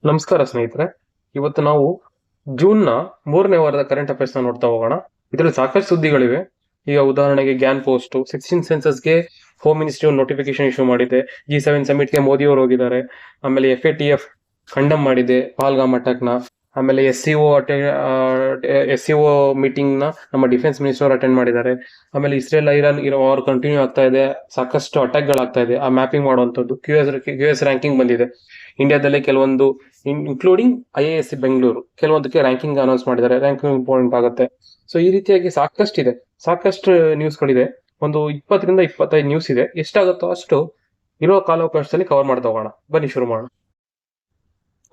ನಮಸ್ಕಾರ ಸ್ನೇಹಿತರೆ. ಇವತ್ತು ನಾವು ಜೂನ್ನ 3ನೇ ವಾರದ ಕರೆಂಟ್ ಅಫೇರ್ಸ್ ನೋಡ್ತಾ ಹೋಗೋಣ. ಇದರಲ್ಲಿ ಸಾಕಷ್ಟು ಸುದ್ದಿಗಳಿವೆ. ಈಗ ಉದಾಹರಣೆಗೆ ಗ್ಯಾನ್ ಪೋಸ್ಟ್ 16 ಸೆನ್ಸಸ್ಗೆ ಹೋಮ್ ಮಿನಿಸ್ಟ್ರಿ ಒಂದು ನೋಟಿಫಿಕೇಶನ್ ಇಶ್ಯೂ ಮಾಡಿದೆ. G7 ಸಮಿಟ್ಗೆ ಮೋದಿ ಅವರು ಹೋಗಿದ್ದಾರೆ. ಆಮೇಲೆ FATF ಕಂಡಮ್ ಮಾಡಿದೆ ಪಹಲ್ಗಾಮ್ ಅಟ್ಯಾಕ್ ನ. ಆಮೇಲೆ SCO ಮೀಟಿಂಗ್ ನ ನಮ್ಮ ಡಿಫೆನ್ಸ್ ಮಿನಿಸ್ಟರ್ ಅಟೆಂಡ್ ಮಾಡಿದ್ದಾರೆ. ಆಮೇಲೆ ಇಸ್ರೇಲ್ ಐರಾನ್ ವಾರ್ ಕಂಟಿನ್ಯೂ ಆಗ್ತಾ ಇದೆ. ಸಾಕಷ್ಟು ಅಟ್ಯಾಕ್ ಗಳಾಗ್ತಾ ಇದೆ. ಆ ಮ್ಯಾಪಿಂಗ್ ಮಾಡುವಂತದ್ದು QS ರ್ಯಾಂಕಿಂಗ್ ಬಂದಿದೆ. ಇಂಡಿಯಾದಲ್ಲಿ ಕೆಲವೊಂದು ಇನ್ಕ್ಲೂಡಿಂಗ್ IAS ಬೆಂಗಳೂರು ಕೆಲವೊಂದಕ್ಕೆ ರ್ಯಾಂಕಿಂಗ್ ಅನೌನ್ಸ್ ಮಾಡಿದ್ದಾರೆ. ರ್ಯಾಂಕಿಂಗ್ ಇಂಪಾರ್ಟೆಂಟ್ ಆಗುತ್ತೆ. ಸೊ ಈ ರೀತಿಯಾಗಿ ಸಾಕಷ್ಟು ನ್ಯೂಸ್ಗಳಿದೆ. ಒಂದು 20ರಿಂದ 25 ನ್ಯೂಸ್ ಇದೆ. ಎಷ್ಟಾಗುತ್ತೋ ಅಷ್ಟು ಇರೋ ಕಾಲಾವಕಾಶದಲ್ಲಿ ಕವರ್ ಮಾಡ್ತಾ ಹೋಗೋಣ. ಬನ್ನಿ ಶುರು ಮಾಡೋಣ.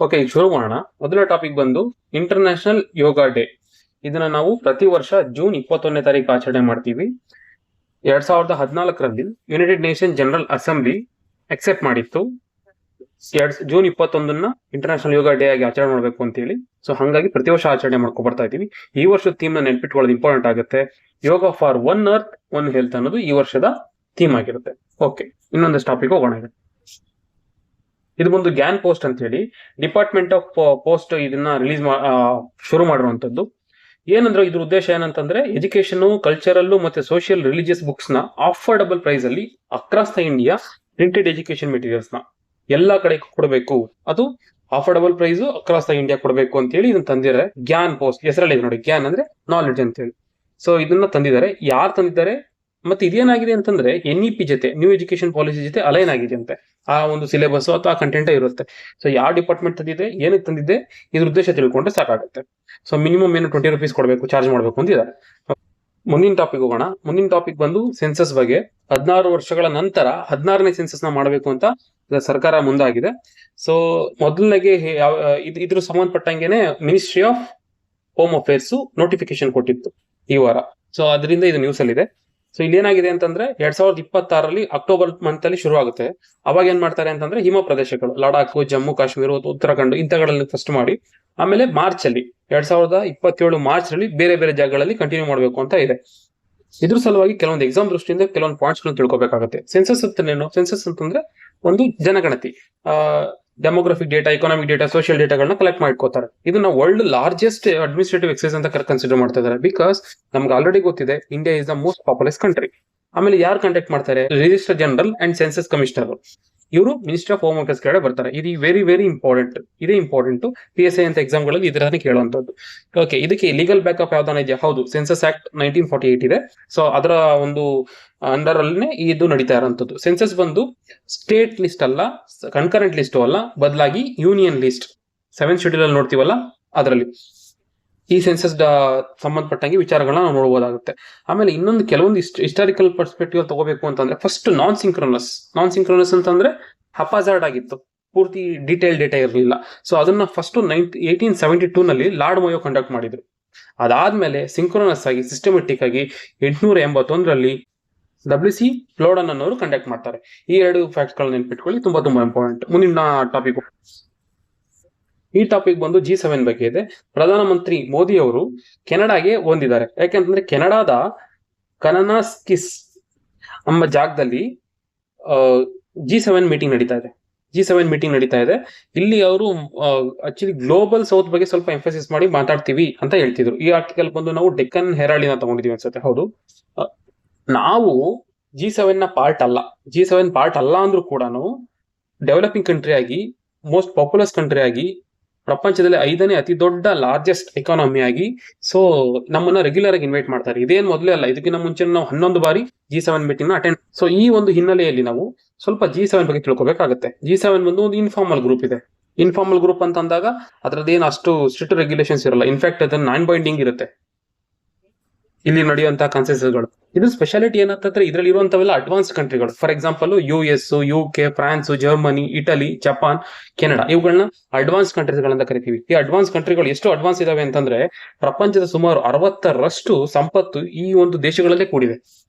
ಓಕೆ, ಈಗ ಶುರು ಮಾಡೋಣ. ಮೊದಲ ಟಾಪಿಕ್ ಬಂದು ಇಂಟರ್ನ್ಯಾಷನಲ್ ಯೋಗ ಡೇ. ಇದನ್ನ ನಾವು ಪ್ರತಿ ವರ್ಷ ಜೂನ್ 21ನೇ ತಾರೀಕು ಆಚರಣೆ ಮಾಡ್ತೀವಿ. 2014ರಲ್ಲಿ United Nation General Assembly accept ಮಾಡಿತ್ತು ಜೂನ್ 21ನ್ನ ಇಂಟರ್ನ್ಯಾಷನಲ್ ಯೋಗ ಡೇ ಆಗಿ ಆಚರಣೆ ಮಾಡಬೇಕು ಅಂತ ಹೇಳಿ. ಸೊ ಹಾಗಾಗಿ ಪ್ರತಿ ವರ್ಷ ಆಚರಣೆ ಮಾಡ್ಕೊ ಬರ್ತಾ ಇದೀವಿ. ಈ ವರ್ಷದ ಥೀಮ್ ನ ನೆನ್ಪಿಟ್ಕೊಳ್ಳೋದು ಇಂಪಾರ್ಟೆಂಟ್ ಆಗುತ್ತೆ. Yoga for one earth one health ಅನ್ನೋದು ಈ ವರ್ಷದ ಥೀಮ್ ಆಗಿರುತ್ತೆ. ಓಕೆ, ಇನ್ನೊಂದಷ್ಟು ಟಾಪಿಕ್ ಹೋಗೋಣ. ಇದು ಒಂದು ಗ್ಯಾನ್ ಪೋಸ್ಟ್ ಅಂತ ಹೇಳಿ ಡಿಪಾರ್ಟ್ಮೆಂಟ್ ಆಫ್ ಪೋಸ್ಟ್ ಇದನ್ನ ರಿಲೀಸ್ ಶುರು ಮಾಡಿರುವಂತದ್ದು. ಏನಂದ್ರೆ ಇದ್ರ ಉದ್ದೇಶ ಏನಂತಂದ್ರೆ ಎಜುಕೇಶನ್, ಕಲ್ಚರಲ್ ಮತ್ತೆ ಸೋಷಿಯಲ್ ರಿಲಿಜಿಯಸ್ ಬುಕ್ಸ್ ನ ಅಫೋರ್ಡಬಲ್ ಪ್ರೈಸ್ ಅಲ್ಲಿ across the India printed education materials ನ ಎಲ್ಲಾ ಕಡೆ ಕೊಡಬೇಕು. ಅದು affordable price across the India ಕೊಡಬೇಕು ಅಂತ ಹೇಳಿ ಇದನ್ನ ತಂದಿದ್ದಾರೆ. ಗ್ಯಾನ್ ಪೋಸ್ಟ್ ಹೆಸರಲ್ಲಿ ನೋಡಿ, ಗ್ಯಾನ್ ಅಂದ್ರೆ ನಾಲೆಡ್ಜ್ ಅಂತ ಹೇಳಿ. ಸೊ ಇದನ್ನ ತಂದಿದ್ದಾರೆ. ಯಾರು ತಂದಿದ್ದಾರೆ ಮತ್ತೆ ಇದೇನಾಗಿದೆ ಅಂತಂದ್ರೆ NEP ಜೊತೆ, ನ್ಯೂ ಎಜುಕೇಶನ್ ಪಾಲಿಸಿ ಜೊತೆ ಅಲೈನ್ ಆಗಿದೆ ಅಂತೆ. ಆ ಒಂದು ಸಿಲೆಬಸ್ ಅಥವಾ ಕಂಟೆಂಟ್ ಇರುತ್ತೆ. ಸೊ ಯಾವ ಡಿಪಾರ್ಟ್ಮೆಂಟ್ ತಂದಿದೆ, ಏನಕ್ಕೆ ತಂದಿದೆ, ಇದ್ರ ಉದ್ದೇಶ ತಿಳ್ಕೊಂಡ್ರೆ ಸಾಕಾಗುತ್ತೆ. ಸೊ ಮಿನಿಮಮ್ ಏನು 20 ರೂಪೀಸ್ ಕೊಡಬೇಕು, ಚಾರ್ಜ್ ಮಾಡಬೇಕು ಅಂತಿದ್ದಾರೆ. ಮುಂದಿನ ಟಾಪಿಕ್ ಹೋಗೋಣ. ಮುಂದಿನ ಟಾಪಿಕ್ ಬಂದು ಸೆನ್ಸಸ್ ಬಗ್ಗೆ. 16 ವರ್ಷಗಳ ನಂತರ 16ನೇ ಸೆನ್ಸಸ್ ನ ಮಾಡಬೇಕು ಅಂತ ಸರ್ಕಾರ ಮುಂದಾಗಿದೆ. ಸೊ ಮೊದಲನೆಗೆ ಇದ್ರ ಸಂಬಂಧಪಟ್ಟಂಗೆನೆ Ministry of home Affairs notification ಕೊಟ್ಟಿತ್ತು ಈ ವಾರ. ಸೊ ಅದರಿಂದ ಇದು ನ್ಯೂಸ್ ಅಲ್ಲಿ ಇದೆ. ಸೊ ಇಲ್ಲಿ ಏನಾಗಿದೆ ಅಂತಂದ್ರೆ 2026ರಲ್ಲಿ ಅಕ್ಟೋಬರ್ ಮಂತ್ ಅಲ್ಲಿ ಶುರು ಆಗುತ್ತೆ. ಅವಾಗ ಏನ್ ಮಾಡ್ತಾರೆ ಅಂತಂದ್ರೆ ಹಿಮ ಪ್ರದೇಶಗಳು, ಲಡಾಖ್, ಜಮ್ಮು ಕಾಶ್ಮೀರ, ಉತ್ತರಾಖಂಡ್ ಇಂಥಗಳಲ್ಲಿ ಫಸ್ಟ್ ಮಾಡಿ, ಆಮೇಲೆ ಮಾರ್ಚ್ ಅಲ್ಲಿ 2027 ಮಾರ್ಚ್ ಅಲ್ಲಿ ಬೇರೆ ಬೇರೆ ಜಾಗಗಳಲ್ಲಿ ಕಂಟಿನ್ಯೂ ಮಾಡಬೇಕು ಅಂತ ಇದೆ. ಇದ್ರ ಸಲುವಾಗಿ ಕೆಲವೊಂದು ಎಕ್ಸಾಮ್ ದೃಷ್ಟಿಯಿಂದ ಕೆಲವೊಂದು ಪಾಯಿಂಟ್ಸ್ ಗಳನ್ನ ತಿಳ್ಕೊಬೇಕಾಗುತ್ತೆ. ಸೆನ್ಸಸ್ ಅಂತಂದ್ರೇನು? ಸೆನ್ಸಸ್ ಅಂತಂದ್ರೆ ಒಂದು ಜನಗಣತಿ, demographic data, economic data, social ಡೇಟಾಗಳನ್ನ ಕಲೆಕ್ಟ್ ಮಾಡ್ಕೋತಾರೆ. ಇದನ್ನ ವರ್ಲ್ಡ್ ಲಾರ್ಜೆಸ್ಟ್ ಅಡ್ಮಿನಿಸ್ಟ್ರೇಟಿವ್ ಎಕ್ಸೈಸ್ ಅಂತ ಕನ್ಸಿಡರ್ ಮಾಡ್ತಾ ಇದ್ದಾರೆ. ಬಿಕಾಸ್ ನಮ್ಗೆ ಆಲ್ರೆಡಿ ಗೊತ್ತಿದೆ India is the most populous country. ಆಮೇಲೆ ಯಾರು ಕಾಂಟ್ಯಾಕ್ಟ್ ಮಾಡ್ತಾರೆ? Register general and census commissioner. ಇವರು ಮಿನಿಸ್ಟರ್ ಆಫ್ ಹೋಮ್ ಅಫೇರ್ಸ್ ಕಡೆ ಬರ್ತಾರೆ. ಇದು ವೆರಿ ವೆರಿ ಇಂಪಾರ್ಟೆಂಟ್. ಇದೇ ಇಂಪಾರ್ಟೆಂಟ್. PSI ಅಂತ ಎಕ್ಸಾಮ್ ಗಳಲ್ಲಿ ಇದನ್ನ ಕೇಳುವಂತದ್ದು. ಓಕೆ, ಇದಕ್ಕೆ ಲೀಗಲ್ ಬ್ಯಾಕಪ್ ಯಾವ್ದಾನ ಇದೆಯಾ? ಹೌದು, ಸೆನ್ಸಸ್ ಆಕ್ಟ್ 1948 ಇದೆ. ಸೊ ಅದರ ಒಂದು ಅಂಡರ್ ಅಲ್ಲೇ ಇದು ನಡೀತಾ ಇರೋಂಥದ್ದು. ಸೆನ್ಸಸ್ ಬಂದು ಸ್ಟೇಟ್ ಲಿಸ್ಟ್ ಅಲ್ಲ, ಕನ್ಕರೆಂಟ್ ಲಿಸ್ಟ್ ಅಲ್ಲ, ಬದಲಾಗಿ ಯೂನಿಯನ್ ಲಿಸ್ಟ್ 7th ಶೆಡ್ಯೂಲ್ ಅಲ್ಲಿ ನೋಡ್ತೀವಲ್ಲ ಅದರಲ್ಲಿ ಈ ಸೆನ್ಸಸ್ ಸಂಬಂಧಪಟ್ಟಂಗೆ ವಿಚಾರಗಳನ್ನ ನಾವು ನೋಡಬಹುದಾಗುತ್ತೆ. ಆಮೇಲೆ ಇನ್ನೊಂದು ಕೆಲವೊಂದು ಹಿಸ್ಟಾರಿಕಲ್ ಪರ್ಸ್ಪೆಕ್ಟಿವ್ ತಗೋಬೇಕು ಅಂತಂದ್ರೆ ಫಸ್ಟ್ ನಾನ್ ಸಿಂಕ್ರೋನಸ್ ಅಂತಂದ್ರೆ ಹಪಾಜಾರ್ಡ್ ಆಗಿತ್ತು, ಪೂರ್ತಿ ಡೀಟೇಲ್ ಡೇಟಾ ಇರಲಿಲ್ಲ. ಸೊ ಅದನ್ನ ಫಸ್ಟ್ 1872 ನಲ್ಲಿ ಲಾರ್ಡ್ ಮಯೋ ಕಂಡಕ್ಟ್ ಮಾಡಿದ್ರು. ಅದಾದ್ಮೇಲೆ ಸಿಂಕ್ರೋನಸ್ ಆಗಿ ಸಿಸ್ಟಮೆಟಿಕ್ ಆಗಿ 881ರಲ್ಲಿ WC ಫ್ಲೋಡನ್ ಅನ್ನೋರು ಕಂಡಕ್ಟ್ ಮಾಡ್ತಾರೆ. ಈ ಎರಡು ಫ್ಯಾಕ್ಟ್ಸ್ ಗಳನ್ನ ನೆನ್ಪಿಟ್ಕೊಳ್ಳಿ, ತುಂಬಾ ಇಂಪಾರ್ಟೆಂಟ್. ಮುಂದಿನ ಟಾಪಿಕ್, ಈ ಟಾಪಿಕ್ ಬಂದು G7 ಬಗ್ಗೆ ಇದೆ. ಪ್ರಧಾನಮಂತ್ರಿ ಮೋದಿ ಅವರು ಕೆನಡಾಗೆ ಹೊಂದಿದ್ದಾರೆ. ಯಾಕೆಂತಂದ್ರೆ ಕೆನಡಾದ ಕನನಾಸ್ಕಿಸ್ ಎಂಬ ಜಾಗದಲ್ಲಿ G7 ಮೀಟಿಂಗ್ ನಡೀತಾ ಇದೆ. ಇಲ್ಲಿ ಅವರು ಆಕ್ಚುಲಿ ಗ್ಲೋಬಲ್ ಸೌತ್ ಬಗ್ಗೆ ಸ್ವಲ್ಪ ಎಂಫಸಿಸ್ ಮಾಡಿ ಮಾತಾಡ್ತೀವಿ ಅಂತ ಹೇಳ್ತಿದ್ರು. ಈ ಆರ್ಟಿಕಲ್ ಬಂದು ನಾವು ಡೆಕ್ಕನ್ ಹೆರಾಲ್ಡಿನ ತಗೊಂಡಿದೀವಿ ಅನ್ಸುತ್ತೆ. ಹೌದು, ನಾವು G7 ನ ಪಾರ್ಟ್ ಅಲ್ಲ ಅಂದ್ರೂ ಕೂಡ ಡೆವಲಪಿಂಗ್ ಕಂಟ್ರಿ ಆಗಿ, ಮೋಸ್ಟ್ ಪಾಪ್ಯುಲಸ್ ಕಂಟ್ರಿ ಆಗಿ, ಪ್ರಪಂಚದಲ್ಲಿ 5ನೇ ಅತಿ ದೊಡ್ಡ ಲಾರ್ಜೆಸ್ಟ್ ಎಕಾನಮಿ ಆಗಿ ಸೊ ನಮ್ಮನ್ನ ರೆಗ್ಯುಲರ್ ಆಗಿ ಇನ್ವೈಟ್ ಮಾಡ್ತಾರೆ. ಇದೇನ್ ಮೊದಲೇ ಅಲ್ಲ, ಇದಕ್ಕಿಂತ ಮುಂಚೆ ನಾವು 11 ಬಾರಿ G7 ಮೀಟಿಂಗ್ ನ ಅಟೆಂಡ್. ಸೊ ಈ ಒಂದು ಹಿನ್ನೆಲೆಯಲ್ಲಿ ನಾವು ಸ್ವಲ್ಪ G7 ಬಗ್ಗೆ ತಿಳ್ಕೊಬೇಕಾಗುತ್ತೆ. G7 ಬಂದು ಒಂದು ಇನ್ಫಾರ್ಮಲ್ ಗ್ರೂಪ್ ಇದೆ. ಇನ್ಫಾರ್ಮಲ್ ಗ್ರೂಪ್ ಅಂತ ಅಂದಾಗ ಅದ್ರದ್ದೇನು ಅಷ್ಟು ಸ್ಟ್ರಿಕ್ಟ್ ರೆಗ್ಯುಲೇಷನ್ಸ್ ಇರಲ್ಲ. ಇನ್ಫ್ಯಾಕ್ಟ್ ಅದನ್ನ ನಾನ್ ಬೈಂಡಿಂಗ್ ಇರುತ್ತೆ ಇಲ್ಲಿ ನಡೆಯುವಂತಹ ಕಾನ್ಸೆನ್ಸಸ್ಗಳು. ಇದು ಸ್ಪೆಷಾಲಿಟಿ ಏನಂತಂದ್ರೆ ಇದರಲ್ಲಿ ಇರುವಂತವೆಲ್ಲ ಅಡ್ವಾನ್ಸ್ ಕಂಟ್ರಿಗಳು. For example US, UK, France, Germany, Italy, Japan, Canada, ಇವುಗಳನ್ನ ಅಡ್ವಾನ್ಸ್ ಕಂಟ್ರೀಸ್ ಗಳಂತ ಕರಿತೀವಿ. ಈ ಅಡ್ವಾನ್ಸ್ ಕಂಟ್ರಿಗಳು ಎಷ್ಟು ಅಡ್ವಾನ್ಸ್ ಇದಾವೆ ಅಂತಂದ್ರೆ ಪ್ರಪಂಚದ ಸುಮಾರು 60ರಷ್ಟು ಸಂಪತ್ತು ಈ ಒಂದು ದೇಶಗಳಲ್ಲೇ ಕೂಡಿದೆ.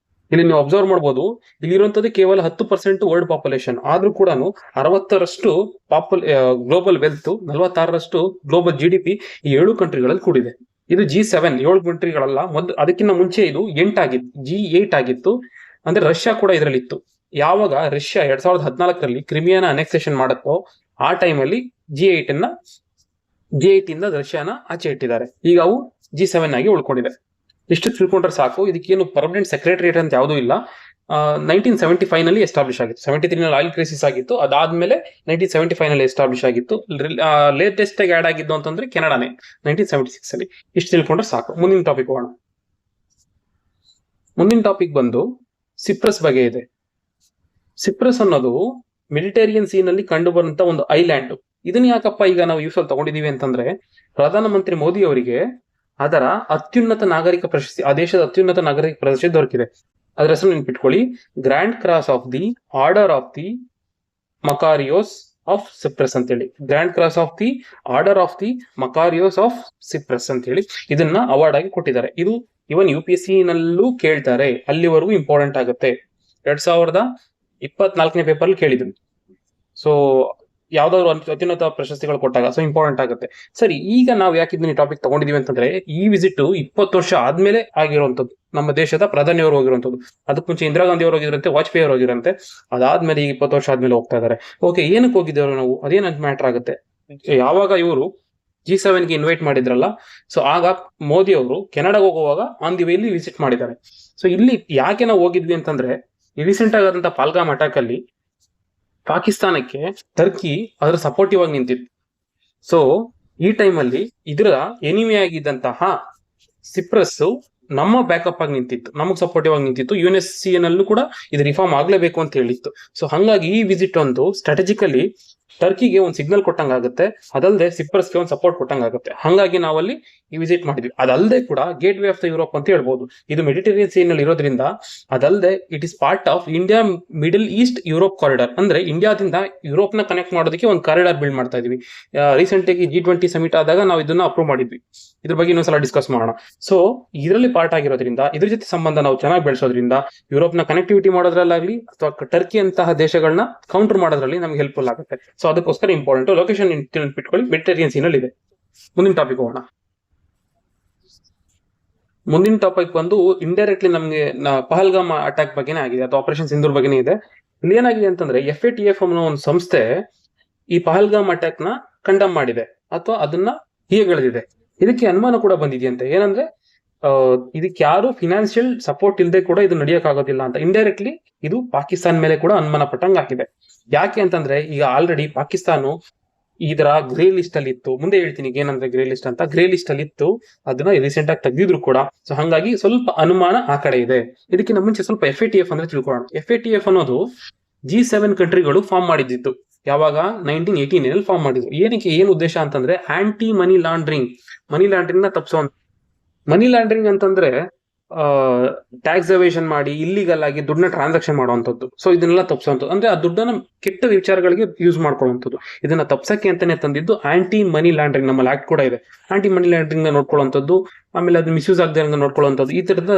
ಇಲ್ಲಿ ನೀವು ಅಬ್ಸರ್ವ್ ಮಾಡಬಹುದು, ಇಲ್ಲಿರುವಂತದ್ದು ಕೇವಲ 10% ವರ್ಲ್ಡ್ ಪಾಪ್ಯುಲೇಷನ್. ಆದ್ರೂ ಕೂಡ 60ರಷ್ಟು ಗ್ಲೋಬಲ್ ವೆಲ್ತ್, 46ರಷ್ಟು ಗ್ಲೋಬಲ್ GDP ಈ 7 ಕಂಟ್ರಿಗಳಲ್ಲಿ ಕೂಡಿದೆ. ಇದು G7 7 ಕಂಟ್ರಿಗಳಲ್ಲ. ಅದಕ್ಕಿಂತ ಮುಂಚೆ ಇದು 8 ಆಗಿತ್ತು, G8 ಆಗಿತ್ತು. ಅಂದ್ರೆ ರಷ್ಯಾ ಕೂಡ ಇದರಲ್ಲಿ ಇತ್ತು. ಯಾವಾಗ ರಷ್ಯಾ 2014ರಲ್ಲಿ ಕ್ರಿಮಿಯಾನ ಅನೆಕ್ಸೇಷನ್ ಮಾಡುತ್ತೋ ಆ ಟೈಮಲ್ಲಿ G8 ಇಂದ ರಷ್ಯಾನ ಆಚೆ ಇಟ್ಟಿದ್ದಾರೆ. ಈಗ ಅವು G7 ಆಗಿ ಉಳ್ಕೊಂಡಿದೆ. ಇಷ್ಟು ತಿಳ್ಕೊಂಡ್ರೆ ಸಾಕು. ಇದಕ್ಕೇನು ಪರ್ಮನೆಂಟ್ ಸೆಕ್ರೆಟರಿಯೇಟ್ ಅಂತ ಯಾವುದೂ ಇಲ್ಲ. 1975 ನಲ್ಲಿ ಎಸ್ಟಾಬ್ಲಿಷ್ ಆಗಿತ್ತು. 73 ನಲ್ಲಿ ಆಯಿಲ್ ಕ್ರೈಸಿಸ್ ಆಗಿತ್ತು. ಅದಾದ್ಮೇಲೆ 1975 ನಲ್ಲಿ ಎಸ್ಟಾಬ್ಲಿಷ್ ಆಗಿತ್ತು. ಲೇಟೆಸ್ಟ್ ಆಗಿ ಆಡ್ ಆಗಿದ್ದು ಅಂತಂದ್ರೆ ಕೆನಡಾನೇ 1976 ಅಲ್ಲಿ. ಇಷ್ಟು ತಿಳ್ಕೊಂಡ್ರೆ ಸಾಕು. ಮುಂದಿನ ಟಾಪಿಕ್ ಹೋಗೋಣ. ಮುಂದಿನ ಟಾಪಿಕ್ ಬಂದು ಸಿಪ್ರಸ್ ಬಗ್ಗೆ ಇದೆ. ಸಿಪ್ರಸ್ ಅನ್ನೋದು ಮೆಡಿಟೇರಿಯನ್ ಸೀ ನಲ್ಲಿ ಕಂಡು ಬರುವಂತ ಒಂದು ಐಲ್ಯಾಂಡ್. ಇದನ್ನ ಯಾಕಪ್ಪ ಈಗ ನಾವು ಯೂಸ್ ಅಲ್ಲಿ ತಗೊಂಡಿದೀವಿ ಅಂತಂದ್ರೆ, ಪ್ರಧಾನಮಂತ್ರಿ ಮೋದಿ ಅವರಿಗೆ ಅದರ ಅತ್ಯುನ್ನತ ನಾಗರಿಕ ಪ್ರಶಸ್ತಿ, ಆ ದೇಶದ ಅತ್ಯುನ್ನತ ನಾಗರಿಕ ಪ್ರಶಸ್ತಿ ದೊರಕಿದೆ. ಅದ್ರ ಹೆಸರು ನೆನ್ಪಿಟ್ಕೊಳ್ಳಿ, grand cross of the order of the Makarios of Cyprus ಅಂತೇಳಿ. Grand cross of the order of the Makarios of Cyprus ಅಂತೇಳಿ ಇದನ್ನ ಅವಾರ್ಡ್ ಆಗಿ ಕೊಟ್ಟಿದ್ದಾರೆ. ಇದು ಇವನ್ UPSC ನಲ್ಲೂ ಕೇಳ್ತಾರೆ, ಅಲ್ಲಿವರೆಗೂ ಇಂಪಾರ್ಟೆಂಟ್ ಆಗುತ್ತೆ. 2024ನೇ ಪೇಪರ್ ಕೇಳಿದ್ರು. ಸೊ ಯಾವ್ದಾದ್ರು ಅತ್ಯುನ್ನತ ಪ್ರಶಸ್ತಿಗಳು ಕೊಟ್ಟಾಗ ಸೊ ಇಂಪಾರ್ಟೆಂಟ್ ಆಗುತ್ತೆ. ಸರಿ, ಈಗ ನಾವು ಯಾಕೆ ಇದನ್ನ ಟಾಪಿಕ್ ತಗೊಂಡಿದೀವಿ ಅಂತಂದ್ರೆ, ಈ ವಿಸಿಟ್ 20 ವರ್ಷ ಆದ್ಮೇಲೆ ಆಗಿರುವಂತದ್ದು. ನಮ್ಮ ದೇಶದ ಪ್ರಧಾನಿಯವರು ಹೋಗಿರುವಂತದ್ದು. ಅದಕ್ಕೆ ಮುಂಚೆ ಇಂದಿರಾ ಗಾಂಧಿ ಅವರು ಹೋಗಿರಂತೆ, ವಾಜಪೇಯಿ ಅವರು ಹೋಗಿರಂತೆ. ಅದಾದ್ಮೇಲೆ ಈಗ 20 ವರ್ಷ ಆದ್ಮೇಲೆ ಹೋಗ್ತಾ ಇದಾರೆ. ಓಕೆ, ಏನಕ್ಕೆ ಹೋಗಿದ್ದೇವೆ ನಾವು, ಅದೇನ್ ಮ್ಯಾಟರ್ ಆಗುತ್ತೆ. ಯಾವಾಗ ಇವರು G7ಗೆ ಇನ್ವೈಟ್ ಮಾಡಿದ್ರಲ್ಲ, ಸೊ ಆಗ ಮೋದಿ ಅವರು ಕೆನಡಾಗ ಹೋಗುವಾಗ ಆನ್ ದಿ ವೇಲಿ ವಿಸಿಟ್ ಮಾಡಿದ್ದಾರೆ. ಸೊ ಇಲ್ಲಿ ಯಾಕೆ ನಾವು ಹೋಗಿದ್ವಿ ಅಂತಂದ್ರೆ, ರೀಸೆಂಟ್ ಆದಂತ ಪಾಲ್ಗಾಮ್ ಅಟ್ಯಾಕ್ ಅಲ್ಲಿ ಪಾಕಿಸ್ತಾನಕ್ಕೆ ಟರ್ಕಿ ಅದರ ಸಪೋರ್ಟಿವ್ ಆಗಿ ನಿಂತಿತ್ತು. ಸೊ ಈ ಟೈಮಲ್ಲಿ ಇದರ ಎನಿಮಿ ಆಗಿದ್ದಂತಹ ಸಿಪ್ರಸ್ ನಮ್ಮ ಬ್ಯಾಕಪ್ ಆಗಿ ನಿಂತಿತ್ತು, ನಮಗ್ ಸಪೋರ್ಟಿವ್ ಆಗಿ ನಿಂತಿತ್ತು. UNSC ನಲ್ಲೂ ಕೂಡ ಇದು ರಿಫಾರ್ಮ್ ಆಗ್ಲೇಬೇಕು ಅಂತ ಹೇಳಿತ್ತು. ಸೊ ಹಂಗಾಗಿ ಈ ವಿಸಿಟ್ ಒಂದು ಸ್ಟ್ರಾಟಜಿಕಲಿ ಟರ್ಕಿಗೆ ಒಂದು ಸಿಗ್ನಲ್ ಕೊಟ್ಟಂಗಾಗುತ್ತೆ, ಅದಲ್ಲದೆ ಸಿಪ್ರಸ್ಗೆ ಒಂದು ಸಪೋರ್ಟ್ ಕೊಟ್ಟಂಗಾಗುತ್ತೆ. ಹಂಗಾಗಿ ನಾವಲ್ಲಿ ಈ ವಿಸಿಟ್ ಮಾಡಿದ್ವಿ. ಅದಲ್ಲದೆ ಕೂಡ gate way of the Europe ಅಂತ ಹೇಳ್ಬೋದು. ಇದು ಮೆಡಿಟೇರಿಯನ್ ಸೀ ನಲ್ಲಿ ಇರೋದ್ರಿಂದ, ಅದಲ್ಲದೆ it is part of India middle East Europe corridor. ಅಂದ್ರೆ ಇಂಡಿಯಾದಿಂದ ಯುರೋಪ್ ನ ಕನೆಕ್ಟ್ ಮಾಡೋದಕ್ಕೆ ಒಂದು ಕಾರಿಡಾರ್ ಬಿಲ್ಡ್ ಮಾಡ್ತಾ ಇದೀವಿ. ರೀಸೆಂಟ್ ಆಗಿ G20 ಸಮಿಟ್ ಆದಾಗ ನಾವು ಇದನ್ನ ಅಪ್ರೂವ್ ಮಾಡಿದ್ವಿ. ಇದ್ರ ಬಗ್ಗೆ ಇನ್ನೊಂದ್ಸಲ ಡಿಸ್ಕಸ್ ಮಾಡೋಣ. ಸೊ ಇದರಲ್ಲಿ ಪಾರ್ಟ್ ಆಗಿರೋದ್ರಿಂದ, ಇದ್ರ ಜೊತೆ ಸಂಬಂಧ ನಾವು ಚೆನ್ನಾಗಿ ಬೆಳೆಸೋದ್ರಿಂದ, ಯುರೋಪ್ ನ ಕನೆಕ್ಟಿವಿಟಿ ಮಾಡೋದ್ರಲ್ಲಾಗ್ಲಿ ಅಥವಾ ಟರ್ಕಿ ಅಂತಹ ದೇಶಗಳನ್ನ ಕೌಂಟರ್ ಮಾಡೋದ್ರಲ್ಲಿ ನಮ್ಗೆ ಹೆಲ್ಪ್ಫುಲ್ ಆಗುತ್ತೆ. ಸೊ ಅದಕ್ಕೋಸ್ಕರ ಇಂಪಾರ್ಟೆಂಟ್. ಲೊಕೇಶನ್ ನೆನ್ಪಿಟ್ಕೊಳ್ಳಿ, ಮೆಡಿಟೇರಿಯನ್ ಸೀ ನಲ್ಲಿ ಇದೆ. ಮುಂದಿನ ಟಾಪಿಕ್ ಹೋಗೋಣ. ಮುಂದಿನ ಟಾಪಿಕ್ ಬಂದು ಇಂಡೈರೆಕ್ಟ್ಲಿ ನಮ್ಗೆ ಪಹಲ್ಗಾಮ್ ಅಟ್ಯಾಕ್ ಬಗ್ಗೆನೇ ಆಗಿದೆ, ಅಥವಾ ಆಪರೇಷನ್ ಸಿಂಧೂರ್ ಬಗ್ಗೆನೇ ಇದೆ. ಇಲ್ಲಿ ಏನಾಗಿದೆ ಅಂತಂದ್ರೆ, FATF ಅನ್ನೋ ಒಂದು ಸಂಸ್ಥೆ ಈ ಪಹಲ್ಗಾಮ್ ಅಟ್ಯಾಕ್ ನ ಕಂಡಮ್ ಮಾಡಿದೆ, ಅಥವಾ ಅದನ್ನ ಹೀಗೆಳೆದಿದೆ. ಇದಕ್ಕೆ ಅನುಮಾನ ಕೂಡ ಬಂದಿದೆಯಂತೆ. ಏನಂದ್ರೆ, ಇದಕ್ಕೆ ಯಾರು ಫಿನಾನ್ಷಿಯಲ್ ಸಪೋರ್ಟ್ ಇಲ್ಲದೆ ಕೂಡ ಇದು ನಡೆಯಕ್ಕಾಗೋದಿಲ್ಲ ಅಂತ. ಇಂಡೈರೆಕ್ಟ್ಲಿ ಇದು ಪಾಕಿಸ್ತಾನ ಮೇಲೆ ಕೂಡ ಅನುಮಾನ ಪಟ್ಟಂಗ್ ಹಾಕಿದೆ. ಯಾಕೆ ಅಂತಂದ್ರೆ, ಈಗ ಆಲ್ರೆಡಿ ಪಾಕಿಸ್ತಾನ ಇದರ ಗ್ರೇ ಲಿಸ್ಟ್ ಅಲ್ಲಿ ಇತ್ತು. ಮುಂದೆ ಹೇಳ್ತೀನಿ ಏನಂದ್ರೆ ಗ್ರೇ ಲಿಸ್ಟ್ ಅಂತ. ಗ್ರೇ ಲಿಸ್ಟ್ ಅಲ್ಲಿ ಇತ್ತು, ಅದನ್ನ ರೀಸೆಂಟ್ ಆಗಿ ತೆಗೆದಿದ್ರು ಕೂಡ. ಸೊ ಹಂಗಾಗಿ ಸ್ವಲ್ಪ ಅನುಮಾನ ಆ ಕಡೆ ಇದೆ. ಇದಕ್ಕಿಂತ ಮುಂಚೆ ಸ್ವಲ್ಪ FATF ಅಂದ್ರೆ ತಿಳ್ಕೊಳ್ಳೋಣ. FATF ಅನ್ನೋದು G7 ಕಂಟ್ರಿಗಳು ಫಾರ್ಮ್ ಮಾಡಿದ್ದು. ಯಾವಾಗ 1989 ಫಾರ್ಮ್ ಮಾಡಿದ್ರು. ಏನಕ್ಕೆ, ಏನ್ ಉದ್ದೇಶ ಅಂತಂದ್ರೆ, ಆಂಟಿ ಮನಿ ಲಾಂಡ್ರಿಂಗ್ ನ ತಪ್ಪಿಸೋ. ಮನಿ ಲಾಂಡ್ರಿಂಗ್ ಅಂತಂದ್ರೆ ಟ್ಯಾಕ್ಸ್ ಎವೇಷನ್ ಮಾಡಿ ಇಲ್ಲಿಗಲ್ ಆಗಿ ದುಡ್ಡನ್ನ ಟ್ರಾನ್ಸಾಕ್ಷನ್ ಮಾಡುವಂಥದ್ದು. ಸೊ ಇದನ್ನೆಲ್ಲ ತಪ್ಪಿಸುವಂಥದ್ದು, ಅಂದ್ರೆ ಆ ದುಡ್ಡನ್ನ ಕೆಟ್ಟ ವಿಚಾರಗಳಿಗೆ ಯೂಸ್ ಮಾಡ್ಕೊಳ್ಳುವಂಥದ್ದು. ಇದನ್ನ ತಪ್ಸಕ್ಕೆ ಅಂತಾನೆ ತಂದಿದ್ದು ಆಂಟಿ ಮನಿ ಲಾಂಡ್ರಿಂಗ್. ನಮ್ಮಲ್ಲಿ ಆಕ್ಟ್ ಕೂಡ ಇದೆ, ಆಂಟಿ ಮನಿ ಲಾಂಡ್ರಿಂಗ್ ನ ನೋಡ್ಕೊಳ್ಳುವಂಥದ್ದು, ಆಮೇಲೆ ಅದು ಮಿಸ್ಯೂಸ್ ಆಗದೆ ನೋಡ್ಕೊಳ್ಳುವಂಥದ್ದು. ಈ ತರದ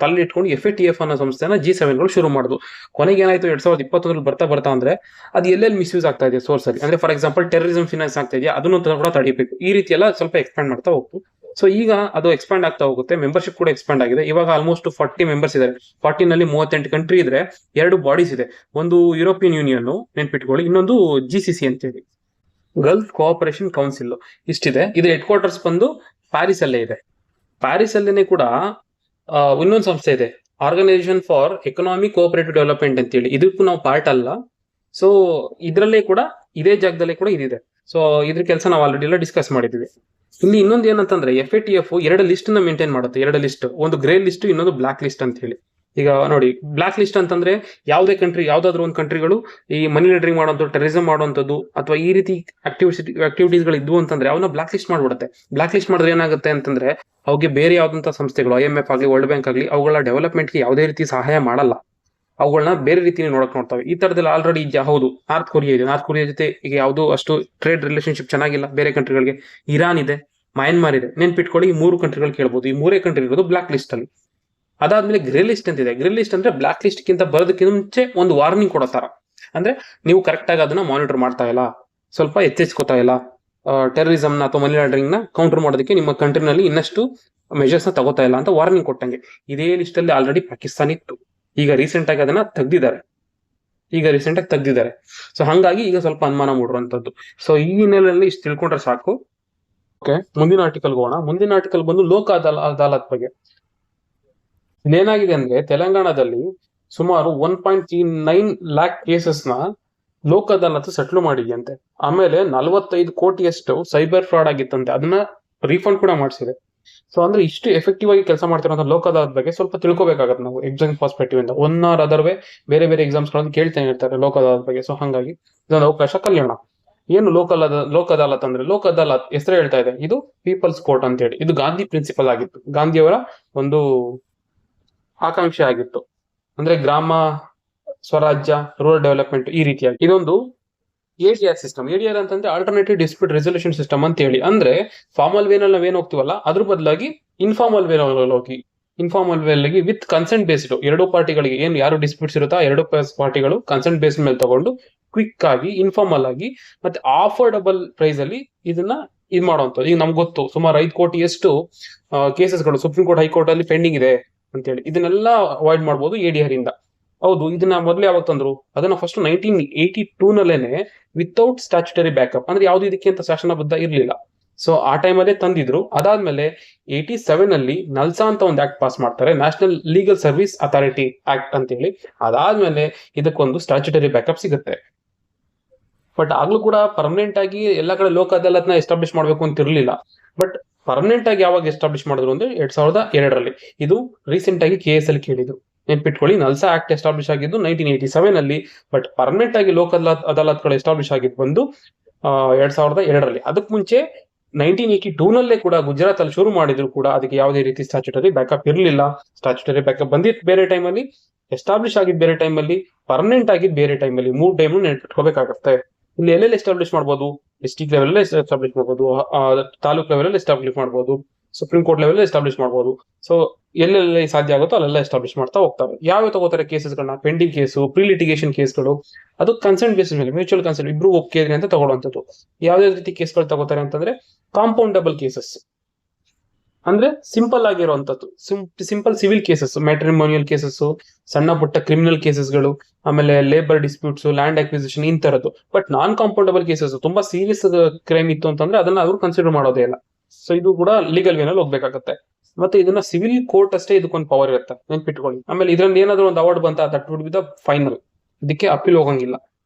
ತಲೆ ಇಟ್ಕೊಂಡು FATF ಅನ್ನೋ ಸಂಸ್ಥೆನ G7ಗಳು ಶುರು ಮಾಡುದು. ಕೊನೆಗೆ ಏನಾಯ್ತು, 2021 ಬರ್ತಾ ಅಂದ್ರೆ ಅದು ಎಲ್ಲೆಲ್ಲಿ ಮಿಸ್ಯೂಸ್ ಆಗ್ತಾ ಇದೆ ಸೋರ್ಸ್ ಅಲ್ಲಿ, ಅಂದ್ರೆ ಫಾರ್ ಎಕ್ಸಾಂಪಲ್ ಟೆರರಿಸಂ ಫಿನಾನ್ಸ್ ಆಗ್ತಾ ಇದೆಯಾ, ಅದನ್ನು ಕೂಡ ತಡಿಬೇಕು. ಈ ರೀತಿ ಎಲ್ಲ ಸ್ವಲ್ಪ ಎಕ್ಸ್ಪ್ಯಾಂಡ್ ಮಾಡ್ತಾ ಹೋಗ್ತು. ಸೊ ಈಗ ಅದು ಎಕ್ಸ್ಪ್ಯಾಂಡ್ ಆಗ್ತಾ ಹೋಗುತ್ತೆ. ಮೆಂಬರ್ಶಿಪ್ ಕೂಡ ಎಕ್ಸ್ಪ್ಯಾಂಡ್ ಆಗಿದೆ. ಇವಾಗ ಆಲ್ಮೋಸ್ಟ್ 40 ಮೆಂಬರ್ಸ್ ಇದ್ದಾರೆ. 40 ನಲ್ಲಿ 38 ಕಂಟ್ರಿ ಇದ್ರೆ 2 ಬಾಡೀಸ್ ಇದೆ. ಒಂದು ಯುರೋಪಿಯನ್ ಯೂನಿಯನ್ ನೆನ್ಪಿಟ್ಕೊಳ್ಳಿ, ಇನ್ನೊಂದು GCC ಅಂತ ಹೇಳಿ, ಗಲ್ಫ್ ಕೋಆಪರೇಷನ್ ಕೌನ್ಸಿಲ್. ಇಷ್ಟಿದೆ. ಇದು ಹೆಡ್ ಕ್ವಾರ್ಟರ್ಸ್ ಬಂದು ಪ್ಯಾರಿಸ್ ಅಲ್ಲೇ ಇದೆ. ಪ್ಯಾರಿಸ್ ಅಲ್ಲೇನೆ ಕೂಡ ಇನ್ನೊಂದು ಸಂಸ್ಥೆ ಇದೆ, organisation for economic cooperative development ಅಂತ ಹೇಳಿ. ಇದಕ್ಕೂ ನಾವು ಪಾರ್ಟ್ ಅಲ್ಲ. ಸೊ ಇದ್ರಲ್ಲೇ ಕೂಡ ಇದೇ ಜಾಗದಲ್ಲೇ ಕೂಡ ಇದಿದೆ. ಸೊ ಇದ್ರ ಕೆಲಸ ನಾವು ಆಲ್ರೆಡಿ ಎಲ್ಲ ಡಿಸ್ಕಸ್ ಮಾಡಿದ್ವಿ. ಇಲ್ಲಿ ಇನ್ನೊಂದು ಏನಂತಂದ್ರೆ, FATF 2 ಲಿಸ್ಟ್ ನ ಮೇಂಟೈನ್ ಮಾಡುತ್ತೆ. 2 ಲಿಸ್ಟ್, ಒಂದು ಗ್ರೇ ಲಿಸ್ಟ್, ಇನ್ನೊಂದು ಬ್ಲಾಕ್ ಲಿಸ್ಟ್ ಅಂತ ಹೇಳಿ. ಈಗ ನೋಡಿ, ಬ್ಲಾಕ್ ಲಿಸ್ಟ್ ಅಂತಂದ್ರೆ ಯಾವುದೇ ಕಂಟ್ರಿ, ಯಾವ್ದಾದ್ರು ಒಂದು ಕಂಟ್ರಿಗಳು ಈ ಮನಿ ಲಾಂಡ್ರಿಂಗ್ ಮಾಡುವಂಥದ್ದು, ಟೆರರಿಸಂ ಮಾಡುವಂಥದ್ದು, ಅಥವಾ ಈ ರೀತಿ ಆಕ್ಟಿವಿಟೀಸ್ಗಳು ಇದ್ವು ಅಂತಂದ್ರೆ ಅವನ್ನ ಬ್ಲಾಕ್ ಲಿಸ್ಟ್ ಮಾಡ್ಬಿಡುತ್ತೆ. ಬ್ಲಾಕ್ ಲಿಸ್ಟ್ ಮಾಡಿದ್ರೆ ಏನಾಗುತ್ತೆ ಅಂತಂದ್ರೆ, ಅವ್ರಿಗೆ ಬೇರೆ ಯಾವ್ದಂತ ಸಂಸ್ಥೆಗಳು, IMF ಆಗ್ಲಿ, ವರ್ಲ್ಡ್ ಬ್ಯಾಂಕ್ ಆಗ್ಲಿ, ಅವುಗಳ ಡೆವಲಪ್ಮೆಂಟ್ಗೆ ಯಾವುದೇ ರೀತಿ ಸಹಾಯ ಮಾಡಲ್ಲ. ಅವುಗಳನ್ನ ಬೇರೆ ರೀತಿಯಲ್ಲಿ ನೋಡ್ತಾವೆ. ಈ ತರದಲ್ಲಿ ಆಲ್ರೆಡಿ ಹೌದು, ನಾರ್ತ್ ಕೊರಿಯಾ ಇದೆ. ನಾರ್ತ್ ಕೊರಿಯಾ ಜೊತೆ ಈಗ ಯಾವುದು ಅಷ್ಟು ಟ್ರೇಡ್ ರಿಲೇಶನ್ಶಿಪ್ ಚೆನ್ನಾಗಿಲ್ಲ ಬೇರೆ ಕಂಟ್ರಿಗಳಿಗೆ. ಇರಾನ್ ಇದೆ, ಮಯನ್ಮಾರ್ ಇದೆ. ನೆನ್ಪಿಟ್ಕೊಳ್ಳಿ, ಈ 3 ಕಂಟ್ರಿಗಳು ಕೇಳಬಹುದು. ಈ 3 ಕಂಟ್ರಿ ಇರೋದು ಬ್ಲಾಕ್ ಲಿಸ್ಟ್ ಅಲ್ಲಿ. ಅದಾದ್ಮೇಲೆ ಗ್ರೇ ಲಿಸ್ಟ್ ಅಂತಿದೆ. ಗ್ರೇ ಲಿಸ್ಟ್ ಅಂದ್ರೆ ಬ್ಲಾಕ್ ಲಿಸ್ಟ್ ಗಿಂತ ಬರೋದಕ್ಕಿಂತ ಮುಂಚೆ ಒಂದು ವಾರ್ನಿಂಗ್ ಕೊಡೋ ತರ. ಅಂದ್ರೆ ನೀವು ಕರೆಕ್ಟ್ ಆಗಿ ಅದನ್ನ ಮಾನಿಟರ್ ಮಾಡ್ತಾ ಇಲ್ಲ, ಸ್ವಲ್ಪ ಎಚ್ಚೆತ್ಕೋತಾ ಇಲ್ಲ, ಟೆರರಿಸಂ ನ ಅಥವಾ ಮನಿ ಲಾಂಡ್ರಿಂಗ್ ನ ಕೌಂಟರ್ ಮಾಡೋದಕ್ಕೆ ನಿಮ್ಮ ಕಂಟ್ರಿನಲ್ಲಿ ಇನ್ನಷ್ಟು ಮೆಜರ್ಸ್ ನ ತಗೋತಾ ಇಲ್ಲ ಅಂತ ವಾರ್ನಿಂಗ್ ಕೊಟ್ಟಂಗೆ. ಇದೇ ಲಿಸ್ಟ್ ಅಲ್ಲಿ ಆಲ್ರೆಡಿ ಪಾಕಿಸ್ತಾನ ಇತ್ತು. ಈಗ ರೀಸೆಂಟ್ ಆಗಿ ಅದನ್ನ ತೆಗ್ದಿದ್ದಾರೆ. ಈಗ ರೀಸೆಂಟ್ ಆಗಿ ತೆಗ್ದಿದ್ದಾರೆ. ಸೊ ಹಂಗಾಗಿ ಈಗ ಸ್ವಲ್ಪ ಅನುಮಾನ ಮೂಡುವಂತದ್ದು. ಸೊ ಈ ಹಿನ್ನೆಲೆಯಲ್ಲಿ ಇಷ್ಟು ತಿಳ್ಕೊಂಡ್ರೆ ಸಾಕು. ಓಕೆ, ಮುಂದಿನ ಆರ್ಟಿಕಲ್ ಹೋಗೋಣ. ಮುಂದಿನ ಆರ್ಟಿಕಲ್ ಬಂದು ಲೋಕ ಅದಾಲತ್ ಬಗ್ಗೆ. ಇದೇನಾಗಿದೆ ಅಂದ್ರೆ ತೆಲಂಗಾಣದಲ್ಲಿ ಸುಮಾರು 1.39 ಲ್ಯಾಕ್ ಕೇಸಸ್ ನ ಲೋಕ ಅದಾಲತ್ ಸೆಟ್ಲ್ ಮಾಡಿದೆಯಂತೆ. ಆಮೇಲೆ 45 ಕೋಟಿಯಷ್ಟು ಸೈಬರ್ ಫ್ರಾಡ್ ಆಗಿತ್ತಂತೆ, ಅದನ್ನ ರೀಫಂಡ್ ಕೂಡ ಮಾಡಿಸಿದೆ. ಸೊ ಅಂದ್ರೆ ಇಷ್ಟು ಎಫೆಕ್ಟಿವ್ ಆಗಿ ಕೆಲಸ ಮಾಡ್ತಿರೋ ಲೋಕ ಅದಾಲತ್ ಬಗ್ಗೆ ಸ್ವಲ್ಪ ತಿಳ್ಕೊಬೇಕಾಗತ್ತೆ ನಾವು ಎಕ್ಸಾಮ್ ಪರ್ಸ್ಪೆಕ್ಟಿವ್ ಇಂದ. ಒನ್ ಆರ್ ಅದರ್ವೇ ಬೇರೆ ಬೇರೆ ಎಕ್ಸಾಮ್ಸ್ ಗಳನ್ನು ಕೇಳ್ತಾನೆ ಇರ್ತಾರೆ ಲೋಕ ಅದಾಲತ್ ಬಗ್ಗೆ. ಸೊ ಹಂಗಾಗಿ ಇದೊಂದು ಅವಕಾಶ ಕಲಿಯೋಣ. ಏನು ಲೋಕ ಅದಾಲತ್ ಅಂದ್ರೆ, ಲೋಕ ಅದಾಲತ್ ಹೆಸರು ಹೇಳ್ತಾ ಇದೆ, ಇದು ಪೀಪಲ್ಸ್ ಕೋರ್ಟ್ ಅಂತ ಹೇಳಿ. ಇದು ಗಾಂಧಿ ಪ್ರಿನ್ಸಿಪಲ್ ಆಗಿತ್ತು, ಗಾಂಧಿಯವರ ಒಂದು ಆಕಾಂಕ್ಷೆ ಆಗಿತ್ತು. ಅಂದ್ರೆ ಗ್ರಾಮ ಸ್ವರಾಜ್ಯ, ರೂರಲ್ ಡೆವಲಪ್ಮೆಂಟ್, ಈ ರೀತಿಯಾಗಿ. ಇದೊಂದು ADR ಸಿಸ್ಟಮ್. ADR ಅಂತಂದ್ರೆ ಆಲ್ಟರ್ನೇಟಿವ್ ಡಿಸ್ಪ್ಯೂಟ್ ರೆಸೊಲ್ಯೂಷನ್ ಸಿಸ್ಟಮ್ ಅಂತ ಹೇಳಿ. ಅಂದ್ರೆ ಫಾರ್ಮಲ್ ವೇನಲ್ಲಿ ನಾವೇನ್ ಹೋಗ್ತೀವಲ್ಲ ಅದ್ರ ಬದಲಾಗಿ ಇನ್ಫಾರ್ಮಲ್ ವೇನಲ್ಲಿ ಹೋಗಿ, ಇನ್ಫಾರ್ಮಲ್ ವೇಲಿ ವಿತ್ ಕನ್ಸೆಂಟ್ ಬೇಸ್ಡ್, ಎರಡು ಪಾರ್ಟಿಗಳಿಗೆ ಏನು ಯಾರು ಡಿಸ್ಪ್ಯೂಟ್ಸ್ ಇರುತ್ತಾ ಎರಡು ಪಾರ್ಟಿಗಳು ಕನ್ಸೆಂಟ್ ಬೇಸ್ಡ್ ಮೇಲೆ ತಗೊಂಡು ಕ್ವಿಕ್ ಆಗಿ, ಇನ್ಫಾರ್ಮಲ್ ಆಗಿ, ಮತ್ತೆ ಆಫೋರ್ಡಬಲ್ ಪ್ರೈಸ್ ಅಲ್ಲಿ ಇದನ್ನ ಇದು ಮಾಡುವಂಥದ್ದು. ಈಗ ನಮ್ಗೆ ಗೊತ್ತು ಸುಮಾರು 5 ಕೋಟಿಯಷ್ಟು ಕೇಸಸ್ಗಳು ಸುಪ್ರೀಂ ಕೋರ್ಟ್, ಹೈಕೋರ್ಟ್ ಅಲ್ಲಿ ಪೆಂಡಿಂಗ್ ಇದೆ ಅಂತ ಹೇಳಿ. ಇದನ್ನೆಲ್ಲ ಅವಾಯ್ಡ್ ಮಾಡ್ಬೋದು ADR ಇಂದ. ಹೌದು, ಇದನ್ನ ಮೊದಲು ಯಾವಾಗ ತಂದ್ರು? ಅದನ್ನ ಫಸ್ಟ್ 1982 ನಲ್ಲೇನೆ ವಿತೌಟ್ ಸ್ಟ್ಯಾಚ್ಯುಟರಿ ಬ್ಯಾಕಪ್, ಅಂದ್ರೆ ಯಾವ್ದು ಇದಕ್ಕೆ ಅಂತ ಶಾಸನಬದ್ಧ ಇರ್ಲಿಲ್ಲ. ಸೊ ಆ ಟೈಮಲ್ಲೇ ತಂದಿದ್ರು. ಅದಾದ್ಮೇಲೆ 87 ಅಲ್ಲಿ ನಲ್ಸಾ ಅಂತ ಒಂದು ಆಕ್ಟ್ ಪಾಸ್ ಮಾಡ್ತಾರೆ, national legal service authority act ಅಂತ ಹೇಳಿ. ಅದಾದ್ಮೇಲೆ ಇದಕ್ಕೊಂದು ಸ್ಟ್ಯಾಚ್ಯುಟರಿ ಬ್ಯಾಕಪ್ ಸಿಗುತ್ತೆ. ಬಟ್ ಆಗ್ಲೂ ಕೂಡ ಪರ್ಮನೆಂಟ್ ಆಗಿ ಎಲ್ಲಾ ಕಡೆ ಲೋಕ ಅದಾಲತ್ನ ಎಸ್ಟಾಬ್ಲಿಷ್ ಮಾಡ್ಬೇಕು ಅಂತ ಇರ್ಲಿಲ್ಲ. ಬಟ್ ಪರ್ಮನೆಂಟ್ ಆಗಿ ಯಾವಾಗ ಎಸ್ಟಾಬ್ಲಿಷ್ ಮಾಡಿದ್ರು ಅಂದ್ರೆ 2002ರಲ್ಲಿ. ಇದು ರೀಸೆಂಟ್ ಆಗಿ KS ಅಲ್ಲಿ ಕೇಳಿದ್ರು, ನೆನ್ಪಿಟ್ಕೊಳ್ಳಿ. ನಲ್ಸಾ ಆಕ್ಟ್ ಎಸ್ಟಾಬ್ಲಿಷ್ ಆಗಿದ್ದು 1987 ಅಲ್ಲಿ. ಬಟ್ ಪರ್ಮನೆಂಟ್ ಆಗಿ ಲೋಕ ಅದಾಲತ್ಗಳು ಎಸ್ಟಾಬ್ಲಿಷ್ ಆಗಿದ್ದು ಬಂದು 2002ರಲ್ಲಿ. ಅದಕ್ಕೆ ಮುಂಚೆ 1982 ನಲ್ಲೇ ಕೂಡ ಗುಜರಾತ್ ಅಲ್ಲಿ ಶುರು ಮಾಡಿದ್ರು ಕೂಡ ಅದಕ್ಕೆ ಯಾವುದೇ ರೀತಿ ಸ್ಟ್ಯಾಚ್ಯುಟರಿ ಬ್ಯಾಕಪ್ ಇರಲಿಲ್ಲ. ಸ್ಟ್ಯಾಚ್ಯುಟರಿ ಬ್ಯಾಕಪ್ ಬಂದಿದ್ದು ಬೇರೆ ಟೈಮಲ್ಲಿ, ಎಸ್ಟಾಬ್ಲಿಷ್ ಆಗಿದ್ದು ಬೇರೆ ಟೈಮಲ್ಲಿ, ಪರ್ಮನೆಂಟ್ ಆಗಿದ್ದು ಬೇರೆ ಟೈಮಲ್ಲಿ. 3 ಟೈಮ್ ನೆನ್ಪಿಟ್ಕೋಬೇಕಾಗತ್ತೆ. ಇಲ್ಲಿ ಎಲ್ಲೆಲ್ಲಿ ಎಸ್ಟಾಬ್ಲಿಷ್ ಮಾಡ್ಬೋದು? ಡಿಸ್ಟ್ರಿಕ್ಟ್ ಲೆವೆಲ್ ಎಸ್ಟಾಬ್ಲಿಷ್ ಮಾಡ್ಬೋದು, ತಾಲೂಕ್ ಲೆವೆಲ್ ಎಸ್ಟಾಬ್ಲಿಷ್ ಮಾಡ್ಬೋದು, ಸುಪ್ರೀಂ ಕೋರ್ಟ್ ಲೆವೆಲ್ ಎಸ್ಟಾಬ್ಲಿಷ್ ಮಾಡ್ಬೋದು. ಸೊ ಎಲ್ಲೆಲ್ಲಿ ಸಾಧ್ಯ ಆಗುತ್ತೋ ಅಲ್ಲೆಲ್ಲ ಎಸ್ಟಾಬ್ಲಿಷ್ ಮಾಡ್ತಾ ಹೋಗ್ತಾರೆ. ಯಾವ ತಗೋತಾರೆ ಕೇಸಸ್ಗಳನ್ನ? ಪೆಂಡಿಂಗ್ ಕೇಸು, ಪ್ರೀ ಲಿಟಿಗೇಷನ್ ಕೇಸ್ಗಳು, ಅದು ಕನ್ಸೆಂಟ್ ಬೇಸಿಸ್ ಮೇಲೆ, ಮ್ಯೂಚುವಲ್ ಕನ್ಸೆಂಟ್, ಇಬ್ರು ಒಪ್ಪಿಗೆ ಅಂತ ತಗೊಳ್ಳುವಂಥದ್ದು. ಯಾವ್ಯಾವ ರೀತಿ ಕೇಸ್ಗಳು ತಗೋತಾರೆ ಅಂತಂದ್ರೆ ಕಾಂಪೌಂಡಬಲ್ ಕೇಸಸ್, ಅಂದ್ರೆ ಸಿಂಪಲ್ ಆಗಿರುವಂತದ್ದು, simple civil cases, matrimonial cases, ಸಣ್ಣ ಪುಟ್ಟ ಕ್ರಿಮಿನಲ್ ಕೇಸಸ್ಗಳು, ಆಮೇಲೆ ಲೇಬರ್ ಡಿಸ್ಪ್ಯೂಟ್ಸ್, ಲ್ಯಾಂಡ್ ಅಕ್ವಿಸಿಷನ್, ಇಂತರದ್ದು. ಬಟ್ ನಾನ್ ಕಾಂಪೌಂಡಬಲ್ ಕೇಸಸ್, ತುಂಬಾ ಸೀರಿಯಸ್ ಕ್ರೈಮ್ ಇತ್ತು ಅಂತಂದ್ರೆ ಅದನ್ನ ಅವರು ಕನ್ಸಿಡರ್ ಮಾಡೋದೇ ಇಲ್ಲ. ಸೊ ಇದು ಕೂಡ ಲೀಗಲ್ ವೇನಲ್ಲಿ ಹೋಗ್ಬೇಕಾಗತ್ತೆ. ಮತ್ತೆ ಇದನ್ನ ಸಿವಿಲ್ ಕೋರ್ಟ್ ಅಷ್ಟೇ ಇದಕ್ಕೊಂದು ಪವರ್ ಇರುತ್ತೆ, ನೆನ್ಪಿಟ್ಕೊಳ್ಳಿ. ಆಮೇಲೆ ಇದ್ರಲ್ಲಿ ಏನಾದ್ರು ಒಂದು ಅವಾರ್ಡ್ ಬಂತ, that would be the final. ಇದಕ್ಕೆ ಅಪೀಲ್ ಹೋಗಂಗಿಲ್ಲ,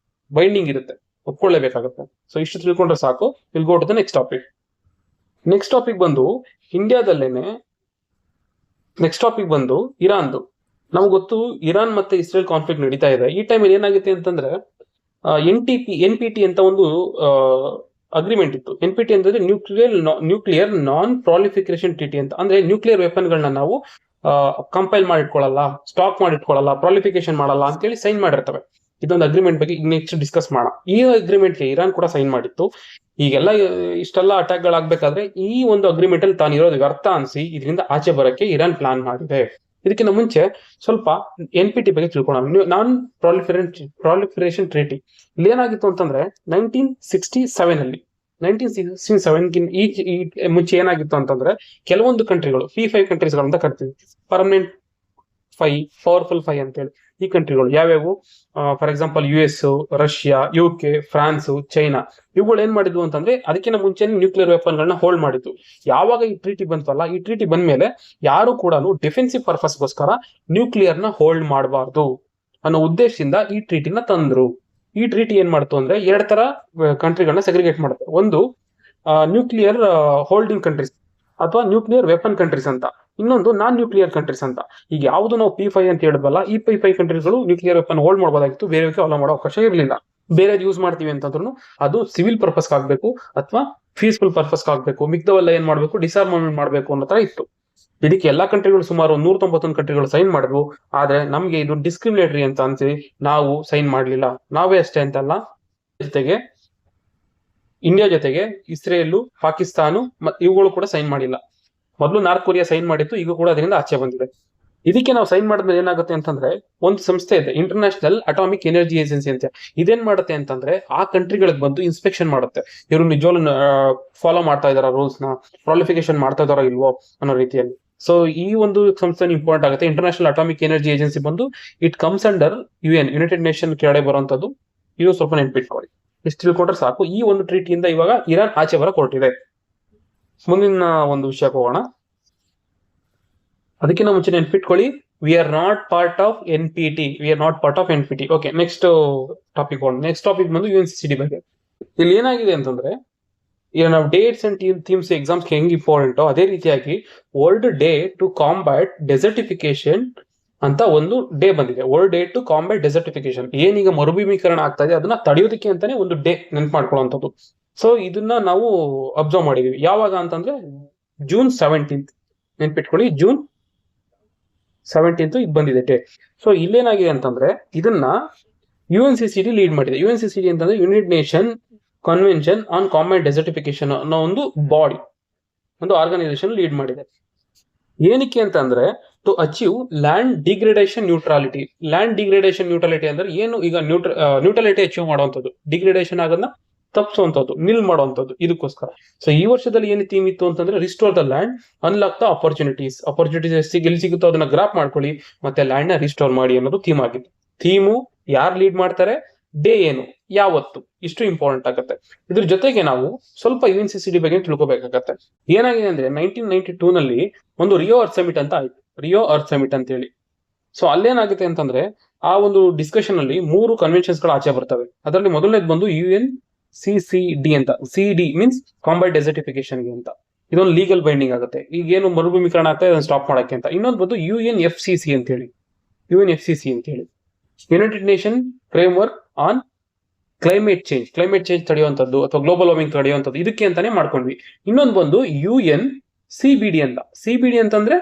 ಬೈಂಡಿಂಗ್ ಇರುತ್ತೆ, ಒಪ್ಕೊಳ್ಳೇಬೇಕಾಗತ್ತೆ. ಸೊ ಇಷ್ಟು ತಿಳ್ಕೊಂಡ್ರೆ ಸಾಕು. Will go to the next topic. Next topic ಬಂದು ಇಂಡಿಯಾದಲ್ಲೇನೆ, ನೆಕ್ಸ್ಟ್ ಟಾಪಿಕ್ ಬಂದು ಇರಾನ್ದು. ನಮ್ಗೆ ಗೊತ್ತು ಇರಾನ್ ಮತ್ತೆ ಇಸ್ರೇಲ್ ಕಾನ್ಫ್ಲಿಕ್ಟ್ ನಡೀತಾ ಇದೆ. ಈ ಟೈಮಲ್ಲಿ ಏನಾಗುತ್ತೆ ಅಂತಂದ್ರೆ NPT ಅಂತ ಒಂದು ಅಗ್ರಿಮೆಂಟ್ ಇತ್ತು. NPT ಅಂದ್ರೆ ನ್ಯೂಕ್ಲಿಯರ್ ನಾನ್ ಪ್ರಾಲಿಫಿಕೇಶನ್ ಟ್ರೀಟಿ ಅಂತ. ಅಂದ್ರೆ ನ್ಯೂಕ್ಲಿಯರ್ ವೆಪನ್ ಗಳನ್ನ ನಾವು ಕಂಪೈಲ್ ಮಾಡಿಟ್ಕೊಳ್ಳಲ್ಲ, ಸ್ಟಾಕ್ ಮಾಡಿಟ್ಕೊಳ್ಳಲ್ಲ, ಪ್ರಾಲಿಫಿಕೇಶನ್ ಮಾಡಲ್ಲ ಅಂತೇಳಿ ಸೈನ್ ಮಾಡಿರ್ತವೆ. ಇದೊಂದು ಅಗ್ರಿಮೆಂಟ್ ಬಗ್ಗೆ ಈಗ ನೆಕ್ಸ್ಟ್ ಡಿಸ್ಕಸ್ ಮಾಡೋಣ. ಈ ಅಗ್ರಿಮೆಂಟ್ಗೆ ಇರಾನ್ ಕೂಡ ಸೈನ್ ಮಾಡಿತ್ತು. ಈಗೆಲ್ಲ ಇಷ್ಟೆಲ್ಲ ಅಟ್ಯಾಕ್ ಗಳಾಗಬೇಕಾದ್ರೆ ಈ ಒಂದು ಅಗ್ರಿಮೆಂಟ್ ಅಲ್ಲಿ ತಾನಿರೋದು ವ್ಯರ್ಥ ಅನ್ಸಿ ಇದರಿಂದ ಆಚೆ ಬರಕ್ಕೆ ಇರಾನ್ ಪ್ಲಾನ್ ಮಾಡಿದೆ. ಇದಕ್ಕಿಂತ ಮುಂಚೆ ಸ್ವಲ್ಪ NPT ಬಗ್ಗೆ ತಿಳ್ಕೊಳ್ಳೋಣ. ನಾನ್ ಪ್ರಾಲಿಫರೇಷನ್ ಟ್ರೀಟಿ ಇಲ್ಲಿ ಏನಾಗಿತ್ತು ಅಂತಂದ್ರೆ 1967 ಅಲ್ಲಿ, 1967 ಈ ಮುಂಚೆ ಏನಾಗಿತ್ತು ಅಂತಂದ್ರೆ ಕೆಲವೊಂದು ಕಂಟ್ರಿಗಳು, P5 ಕಂಟ್ರೀಸ್ ಗಳಂತ ಕರಿತೀವಿ, ಪರ್ಮನೆಂಟ್ 5, ಪವರ್ಫುಲ್ 5 ಅಂತೇಳಿ. ಈ ಕಂಟ್ರಿಗಳು ಯಾವ್ಯಾವು? For example US, Russia, UK, France, China. ಇವುಗಳು ಏನ್ ಮಾಡಿದ್ವು ಅಂತಂದ್ರೆ ಅದಕ್ಕಿಂತ ಮುಂಚೆ ನ್ಯೂಕ್ಲಿಯರ್ ವೆಪನ್ ಗಳನ್ನ ಹೋಲ್ಡ್ ಮಾಡಿದ್ವು. ಯಾವಾಗ ಈ ಟ್ರೀಟಿ ಬಂತಲ್ಲ, ಈ ಟ್ರೀಟಿ ಬಂದ್ಮೇಲೆ ಯಾರು ಕೂಡ ಡಿಫೆನ್ಸಿವ್ ಪರ್ಪಸ್ಗೋಸ್ಕರ ನ್ಯೂಕ್ಲಿಯರ್ ನ ಹೋಲ್ಡ್ ಮಾಡಬಾರ್ದು ಅನ್ನೋ ಉದ್ದೇಶದಿಂದ ಈ ಟ್ರೀಟಿನ ತಂದ್ರು. ಈ ಟ್ರೀಟಿ ಏನ್ ಮಾಡ್ತು ಅಂದ್ರೆ 2 ತರ ಕಂಟ್ರಿಗಳನ್ನ ಸೆಗ್ರಿಗೇಟ್ ಮಾಡುತ್ತೆ. ಒಂದು ನ್ಯೂಕ್ಲಿಯರ್ ಹೋಲ್ಡಿಂಗ್ ಕಂಟ್ರೀಸ್ ಅಥವಾ ನ್ಯೂಕ್ಲಿಯರ್ ವೆಪನ್ ಕಂಟ್ರೀಸ್ ಅಂತ, ಇನ್ನೊಂದು ನಾನ್ ನ್ಯೂಕ್ಲಿಯರ್ ಕಂಟ್ರೀಸ್ ಅಂತ. ಈಗ ಯಾವ್ದು ನಾವು P5 ಅಂತ ಹೇಳಿದ್ವಲ್ಲ, ಈ P5 ಕಂಟ್ರೀಸ್ಗಳು ನ್ಯೂಕ್ಲಿಯರ್ ವೆಪನ್ ಹೋಲ್ಡ್ ಮಾಡಬಹುದಾಗಿತ್ತು, ಬೇರೆ ಅಲೋ ಮಾಡೋ ಅವಕಾಶ ಇರಲಿಲ್ಲ. ಬೇರೆ ಯೂಸ್ ಮಾಡ್ತೀವಿ ಅಂತಂದ್ರೂ ಅದು ಸಿವಿಲ್ ಪರ್ಪಸ್ ಆಗ್ಬೇಕು ಅಥವಾ ಪೀಸ್ಫುಲ್ ಪರ್ಪಸ್ ಆಗ್ಬೇಕು, ಮಿಗ್ದವೆಲ್ಲ ಏನ್ ಮಾಡ್ಬೇಕು, ಡಿಸಾರ್ಮಮೆಂಟ್ ಮಾಡ್ಬೇಕು ಅನ್ನೋ ತರ ಇತ್ತು. ಇದಕ್ಕೆ ಎಲ್ಲಾ ಕಂಟ್ರಿಗಳು ಸುಮಾರು 191 ಕಂಟ್ರಿಗಳು ಸೈನ್ ಮಾಡಿದ್ವು. ಆದ್ರೆ ನಮ್ಗೆ ಇದು ಡಿಸ್ಕ್ರಿಮಿನೇಟರಿ ಅಂತ ಅನ್ಸಿ ನಾವು ಸೈನ್ ಮಾಡ್ಲಿಲ್ಲ. ನಾವೇ ಅಷ್ಟೇ ಅಂತಲ್ಲ, ಜೊತೆಗೆ ಇಂಡಿಯಾ ಜೊತೆಗೆ ಇಸ್ರೇಲ್, ಪಾಕಿಸ್ತಾನ ಇವುಗಳು ಕೂಡ ಸೈನ್ ಮಾಡಿಲ್ಲ. ಮೊದಲು ನಾರ್ತ್ ಕೊರಿಯಾ ಸೈನ್ ಮಾಡಿತ್ತು, ಈಗ ಕೂಡ ಅದರಿಂದ ಆಚೆ ಬಂದಿದೆ. ಇದಕ್ಕೆ ನಾವು ಸೈನ್ ಮಾಡಿದ್ಮೇಲೆ ಏನಾಗುತ್ತೆ ಅಂತಂದ್ರೆ ಒಂದು ಸಂಸ್ಥೆ ಇದೆ, ಇಂಟರ್ನ್ಯಾಷನಲ್ ಅಟಾಮಿಕ್ ಎನರ್ಜಿ ಏಜೆನ್ಸಿ ಅಂತ. ಇದೇನ್ ಮಾಡುತ್ತೆ ಅಂತಂದ್ರೆ ಆ ಕಂಟ್ರಿಗಳಿಗೆ ಬಂದು ಇನ್ಸ್ಪೆಕ್ಷನ್ ಮಾಡುತ್ತೆ, ಇವರು ನಿಜವಾಗ್ಲೂ ಫಾಲೋ ಮಾಡ್ತಾ ಇದಾರ ರೂಲ್ಸ್ ನ, ಪ್ರಾಲಿಫಿಕೇಶನ್ ಮಾಡ್ತಾ ಇದಾರೋ ಇಲ್ವೋ ಅನ್ನೋ ರೀತಿಯಲ್ಲಿ. ಸೊ ಈ ಒಂದು ಸಂಸ್ಥೆ ಇಂಪಾರ್ಟೆಂಟ್ ಆಗುತ್ತೆ. ಇಂಟರ್ನ್ಯಾಷನಲ್ ಅಟಾಮಿಕ್ ಎನರ್ಜಿ ಏಜೆನ್ಸಿ ಬಂದು it comes under UN, United nation ಕೆಳಗಡೆ ಬರುವಂತದ್ದು. ಇದು ಸ್ವಲ್ಪ ನೆನ್ಪಿಟ್ಕೊಳ್ಳಿ. ಇಷ್ಟು ತಿಳ್ಕೊಂಡ್ರೆ ಸಾಕು. ಈ ಒಂದು ಟ್ರೀಟಿಯಿಂದ ಇವಾಗ ಇರಾನ್ ಆಚೆ ಬರಕ್ ಹೊರಟಿದೆ. ಮುಂದಿನ ಒಂದು ವಿಷಯಕ್ಕೆ ಹೋಗೋಣ. ಅದಕ್ಕಿಂತ ಮುಂಚೆ ನೆನ್ಪಿಟ್ಕೊಳ್ಳಿ, we are not part of NPT. Okay, next topic ಹೋಗೋಣ. ನೆಕ್ಸ್ಟ್ ಟಾಪಿಕ್ ಬಂದು UNCCD ಬಗ್ಗೆ. ಇಲ್ಲಿ ಏನಾಗಿದೆ ಅಂತಂದ್ರೆ, ಈಗ ನಾವು ಡೇಟ್ಸ್ ಅಂಡ್ ಥೀಮ್ಸ್ ಎಕ್ಸಾಮ್ಸ್ ಹೆಂಗ್ ಇಂಪಾರ್ಟೆಂಟ್ ಅದೇ ರೀತಿಯಾಗಿ world day to combat desertification ಅಂತ ಒಂದು ಡೇ ಬಂದಿದೆ. World day to combat desertification, ಏನೀಗ ಮರುಭೂಮೀಕರಣ ಆಗ್ತಾ ಇದೆ ಅದನ್ನ ತಡೆಯೋದಕ್ಕೆ ಅಂತಾನೆ ಒಂದು ಡೇ ನೆನ್ಪು ಮಾಡ್ಕೊಳ್ಳುವಂಥದ್ದು. ಸೊ ಇದನ್ನ ನಾವು ಅಬ್ಸರ್ವ್ ಮಾಡಿದೀವಿ. ಯಾವಾಗ ಅಂತಂದ್ರೆ June 17th. ನೆನ್ಪಿಟ್ಕೊಳ್ಳಿ, June 17th ಇದು ಬಂದಿದೆ ಡೇ. ಸೊ ಇಲ್ಲೇನಾಗಿದೆ ಅಂತಂದ್ರೆ ಇದನ್ನ UNCCD ಲೀಡ್ ಮಾಡಿದೆ. UNCCD ಅಂತಂದ್ರೆ United Nation convention on combat desertification ಅನ್ನೋ ಒಂದು ಬಾಡಿ, ಒಂದು ಆರ್ಗನೈಸೇಷನ್ ಲೀಡ್ ಮಾಡಿದೆ. ಏನಕ್ಕೆ ಅಂತಂದ್ರೆ to achieve land degradation neutrality. Land degradation neutrality ಅಂದ್ರೆ ಏನು, ಈಗ ನ್ಯೂಟ್ರಾಲಿಟಿ ಅಚೀವ್ ಮಾಡುವಂಥದ್ದು, ಡಿಗ್ರೇಡೇಷನ್ ಆಗೋದನ್ನ ತಪ್ಪಿಸುವಂಥದ್ದು, ನಿಲ್ ಮಾಡುವಂಥದ್ದು. ಇದಕ್ಕೋಸ್ಕರ ಸೊ ಈ ವರ್ಷದಲ್ಲಿ ಏನು ಥೀಮ್ ಇತ್ತು ಅಂತಂದ್ರೆ restore the land, unlock the opportunities ಎಲ್ಲಿ ಸಿಗುತ್ತೋ ಅದನ್ನ ಗ್ರಾಪ್ ಮಾಡ್ಕೊಳ್ಳಿ, ಮತ್ತೆ ಲ್ಯಾಂಡ್ ನ ರಿಸ್ಟೋರ್ ಮಾಡಿ ಅನ್ನೋದು ಥೀಮ್ ಆಗಿತ್ತು. ಥೀಮು ಯಾರು ಲೀಡ್ ಮಾಡ್ತಾರೆ, ಡೇ ಏನು, ಯಾವತ್ತು, ಇಷ್ಟು ಇಂಪಾರ್ಟೆಂಟ್ ಆಗುತ್ತೆ. ಇದ್ರ ಜೊತೆಗೆ ನಾವು ಸ್ವಲ್ಪ UNCCD ಬಗ್ಗೆ ತಿಳ್ಕೊಬೇಕಾಗತ್ತೆ. ಏನಾಗಿದೆ ಅಂದ್ರೆ 1992 ನಲ್ಲಿ ಒಂದು ರಿಯೋ ಅರ್ತ್ ಸಮಿಟ್ ಅಂತ ಆಯ್ತು, ರಿಯೋ ಅರ್ತ್ ಸಮಿಟ್ ಅಂತ ಹೇಳಿ. ಸೊ ಅಲ್ಲೇನಾಗುತ್ತೆ ಅಂತಂದ್ರೆ ಆ ಒಂದು ಡಿಸ್ಕಷನ್ ಅಲ್ಲಿ 3 ಕನ್ವೆನ್ಷನ್ಸ್ ಗಳು ಆಚೆ ಬರ್ತವೆ. ಅದರಲ್ಲಿ ಮೊದಲನೇದು ಬಂದು UNCCD ಅಂತ. CD ಮೀನ್ಸ್ ಕಾಂಬ್ಯಾಟ್ ಡೆಸರ್ಟಿಫಿಕೇಶನ್ ಗೆ ಅಂತ. ಇದೊಂದು ಲೀಗಲ್ ಬೈಂಡಿಂಗ್ ಆಗುತ್ತೆ. ಈಗ ಏನು ಮರುಭೂಮೀಕರಣ ಆಗ್ತದೆ ಅದನ್ನ ಸ್ಟಾಪ್ ಮಾಡಕ್ಕೆ ಅಂತ. ಇನ್ನೊಂದು ಬಂದು UNFCCC ಅಂತ ಹೇಳಿ, united nation framework on climate change ತಡೆಯುವಂಥದ್ದು ಅಥವಾ ಗ್ಲೋಬಲ್ ವಾರ್ಮಿಂಗ್ ತಡೆಯುವಂಥದ್ದು, ಇದಕ್ಕೆ ಅಂತಾನೆ ಮಾಡ್ಕೊಂಡ್ವಿ. ಇನ್ನೊಂದು ಬಂದು UNCBD ಅಂತ. CBD ಅಂತಂದ್ರೆ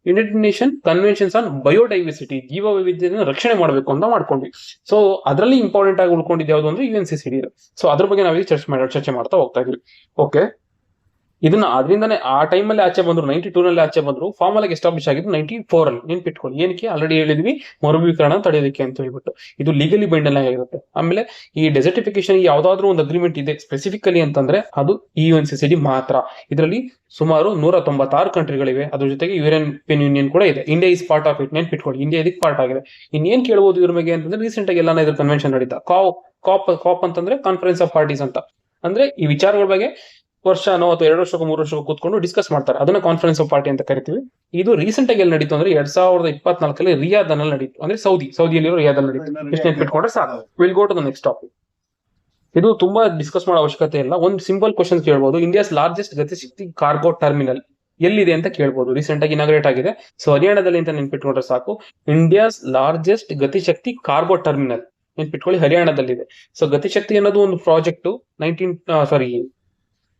United nation conventions on biodiversity, ಜೀವ ವೈವಿಧ್ಯತೆಯನ್ನು ರಕ್ಷಣೆ ಮಾಡಬೇಕು ಅಂತ ಮಾಡ್ಕೊಂಡ್ವಿ. ಸೊ ಅದರಲ್ಲಿ ಇಂಪಾರ್ಟೆಂಟ್ ಆಗಿ ಉಳ್ಕೊಂಡಿದ್ದು ಯಾವುದು ಅಂದ್ರೆ UNCCD. ಸೊ ಅದ್ರ ಬಗ್ಗೆ ನಾವೀಗ ಚರ್ಚೆ ಮಾಡ್ತಾ ಹೋಗ್ತಾ ಇದ್ವಿ. ಓಕೆ, ಇದನ್ನ ಅದರಿಂದಾನೆ ಆ ಟೈಮಲ್ಲಿ ಆಚೆ ಬಂದ್ರು, 92 ನಲ್ಲಿ ಆಚೆ ಬಂದ್ರು. ಫಾರ್ಮಲ್ ಆಗಿ ಎಸ್ಟಾಬ್ಲಿಷ್ ಆಗಿದ್ದು 94 ಅಲ್ಲಿ. ನೆನ್ಪಿಟ್ಕೊಳ್ಳಿ, ಏನಕ್ಕೆ ಆಲ್ರೆಡಿ ಹೇಳಿದ್ವಿ, ಮರುಭೂಮೀಕರಣ ತಡೆಯೋದಕ್ಕೆ ಅಂತ ಹೇಳ್ಬಿಟ್ಟು. ಇದು ಲೀಗಲಿ ಬೈಂಡಲ್ ಆಗಿರುತ್ತೆ. ಆಮೇಲೆ ಈ ಡೆಸರ್ಟಿಫಿಕೇಶನ್ ಯಾವ್ದಾದ್ರು ಒಂದು ಅಗ್ರಿಮೆಂಟ್ ಇದೆ ಸ್ಪೆಸಿಫಿಕಲಿ ಅಂತಂದ್ರೆ ಅದು UNCCD ಮಾತ್ರ. ಇದರಲ್ಲಿ ಸುಮಾರು 196 ಕಂಟ್ರಿಗಳಿವೆ. ಅದ್ರ ಜೊತೆಗೆ ಯುರೋಪಿಯನ್ ಯೂನಿಯನ್ ಕೂಡ ಇದೆ. India is part of it. ನೆನ್ಪಿಟ್ಕೊಳ್ಳಿ, ಇಂಡಿಯಾ ಇದಕ್ಕೆ ಪಾರ್ಟ್ ಆಗಿದೆ. ಇನ್ನೇನ್ ಕೇಳಬಹುದು ಇದ್ರ ಬಗ್ಗೆ ಅಂತಂದ್ರೆ, ರೀಸೆಂಟ್ ಆಗಿ ಎಲ್ಲಾನ ಇದ್ರ ಕನ್ವೆನ್ಷನ್ ನಡೀತಾ. ಕಾಪ್ ಅಂತಂದ್ರೆ ಕಾನ್ಫರೆನ್ಸ್ ಆಫ್ ಪಾರ್ಟೀಸ್ ಅಂತ. ಅಂದ್ರೆ ಈ ವಿಚಾರಗಳ ಬಗ್ಗೆ ವರ್ಷನೋ ಅಥವಾ 2 ವರ್ಷಕ್ಕೂ 3 ವರ್ಷಕ್ಕೂ ಕೂತ್ಕೊಂಡು ಡಿಸ್ಕಸ್ ಮಾಡ್ತಾರೆ. ಅದನ್ನ ಕಾನ್ಫರೆನ್ಸ್ ಆಫ್ ಪಾರ್ಟಿ ಅಂತ ಕರಿತೀವಿ. ಇದು ರೀಸೆಂಟ್ ಆಗಿ ಎಲ್ಲಿ ನಡೀತು ಅಂದ್ರೆ 2024 ರಿಯಾದಲ್ಲಿ ನಡೀತು. ಅಂದ್ರೆ ಸೌದಿಯಲ್ಲಿರೋ ರಿಯಾದಲ್ಲಿ ನಡೀತು. ಎಷ್ಟು ನೆನ್ಪಿಟ್ಕೊಂಡ್ರೆ ಸಾಕು. Will go to the next topic. ಇದು ತುಂಬಾ ಡಿಸ್ಕಸ್ ಮಾಡೋ ಅವಶ್ಯಕತೆ ಇಲ್ಲ. ಒಂದು ಸಿಂಪಲ್ ಕ್ವಶನ್ ಕೇಳಬಹುದು. India's largest Gatishakti cargo terminal ಎಲ್ಲಿದೆ ಅಂತ ಕೇಳಬಹುದು. ರೀಸೆಂಟ್ ಆಗಿ ಇನಾಗ್ರೇಟ್ ಆಗಿದೆ. ಸೊ ಹರಿಯಾಣದಲ್ಲಿ ಅಂತ ನೆನ್ಪಿಟ್ಕೊಂಡ್ರೆ ಸಾಕು. India's largest Gatishakti cargo terminal, ನೆನ್ಪಿಟ್ಕೊಳ್ಳಿ, ಹರಿಯಾಣದಲ್ಲಿದೆ. ಸೊ ಗತಿಶಕ್ತಿ ಅನ್ನೋದು ಒಂದು ಪ್ರಾಜೆಕ್ಟ್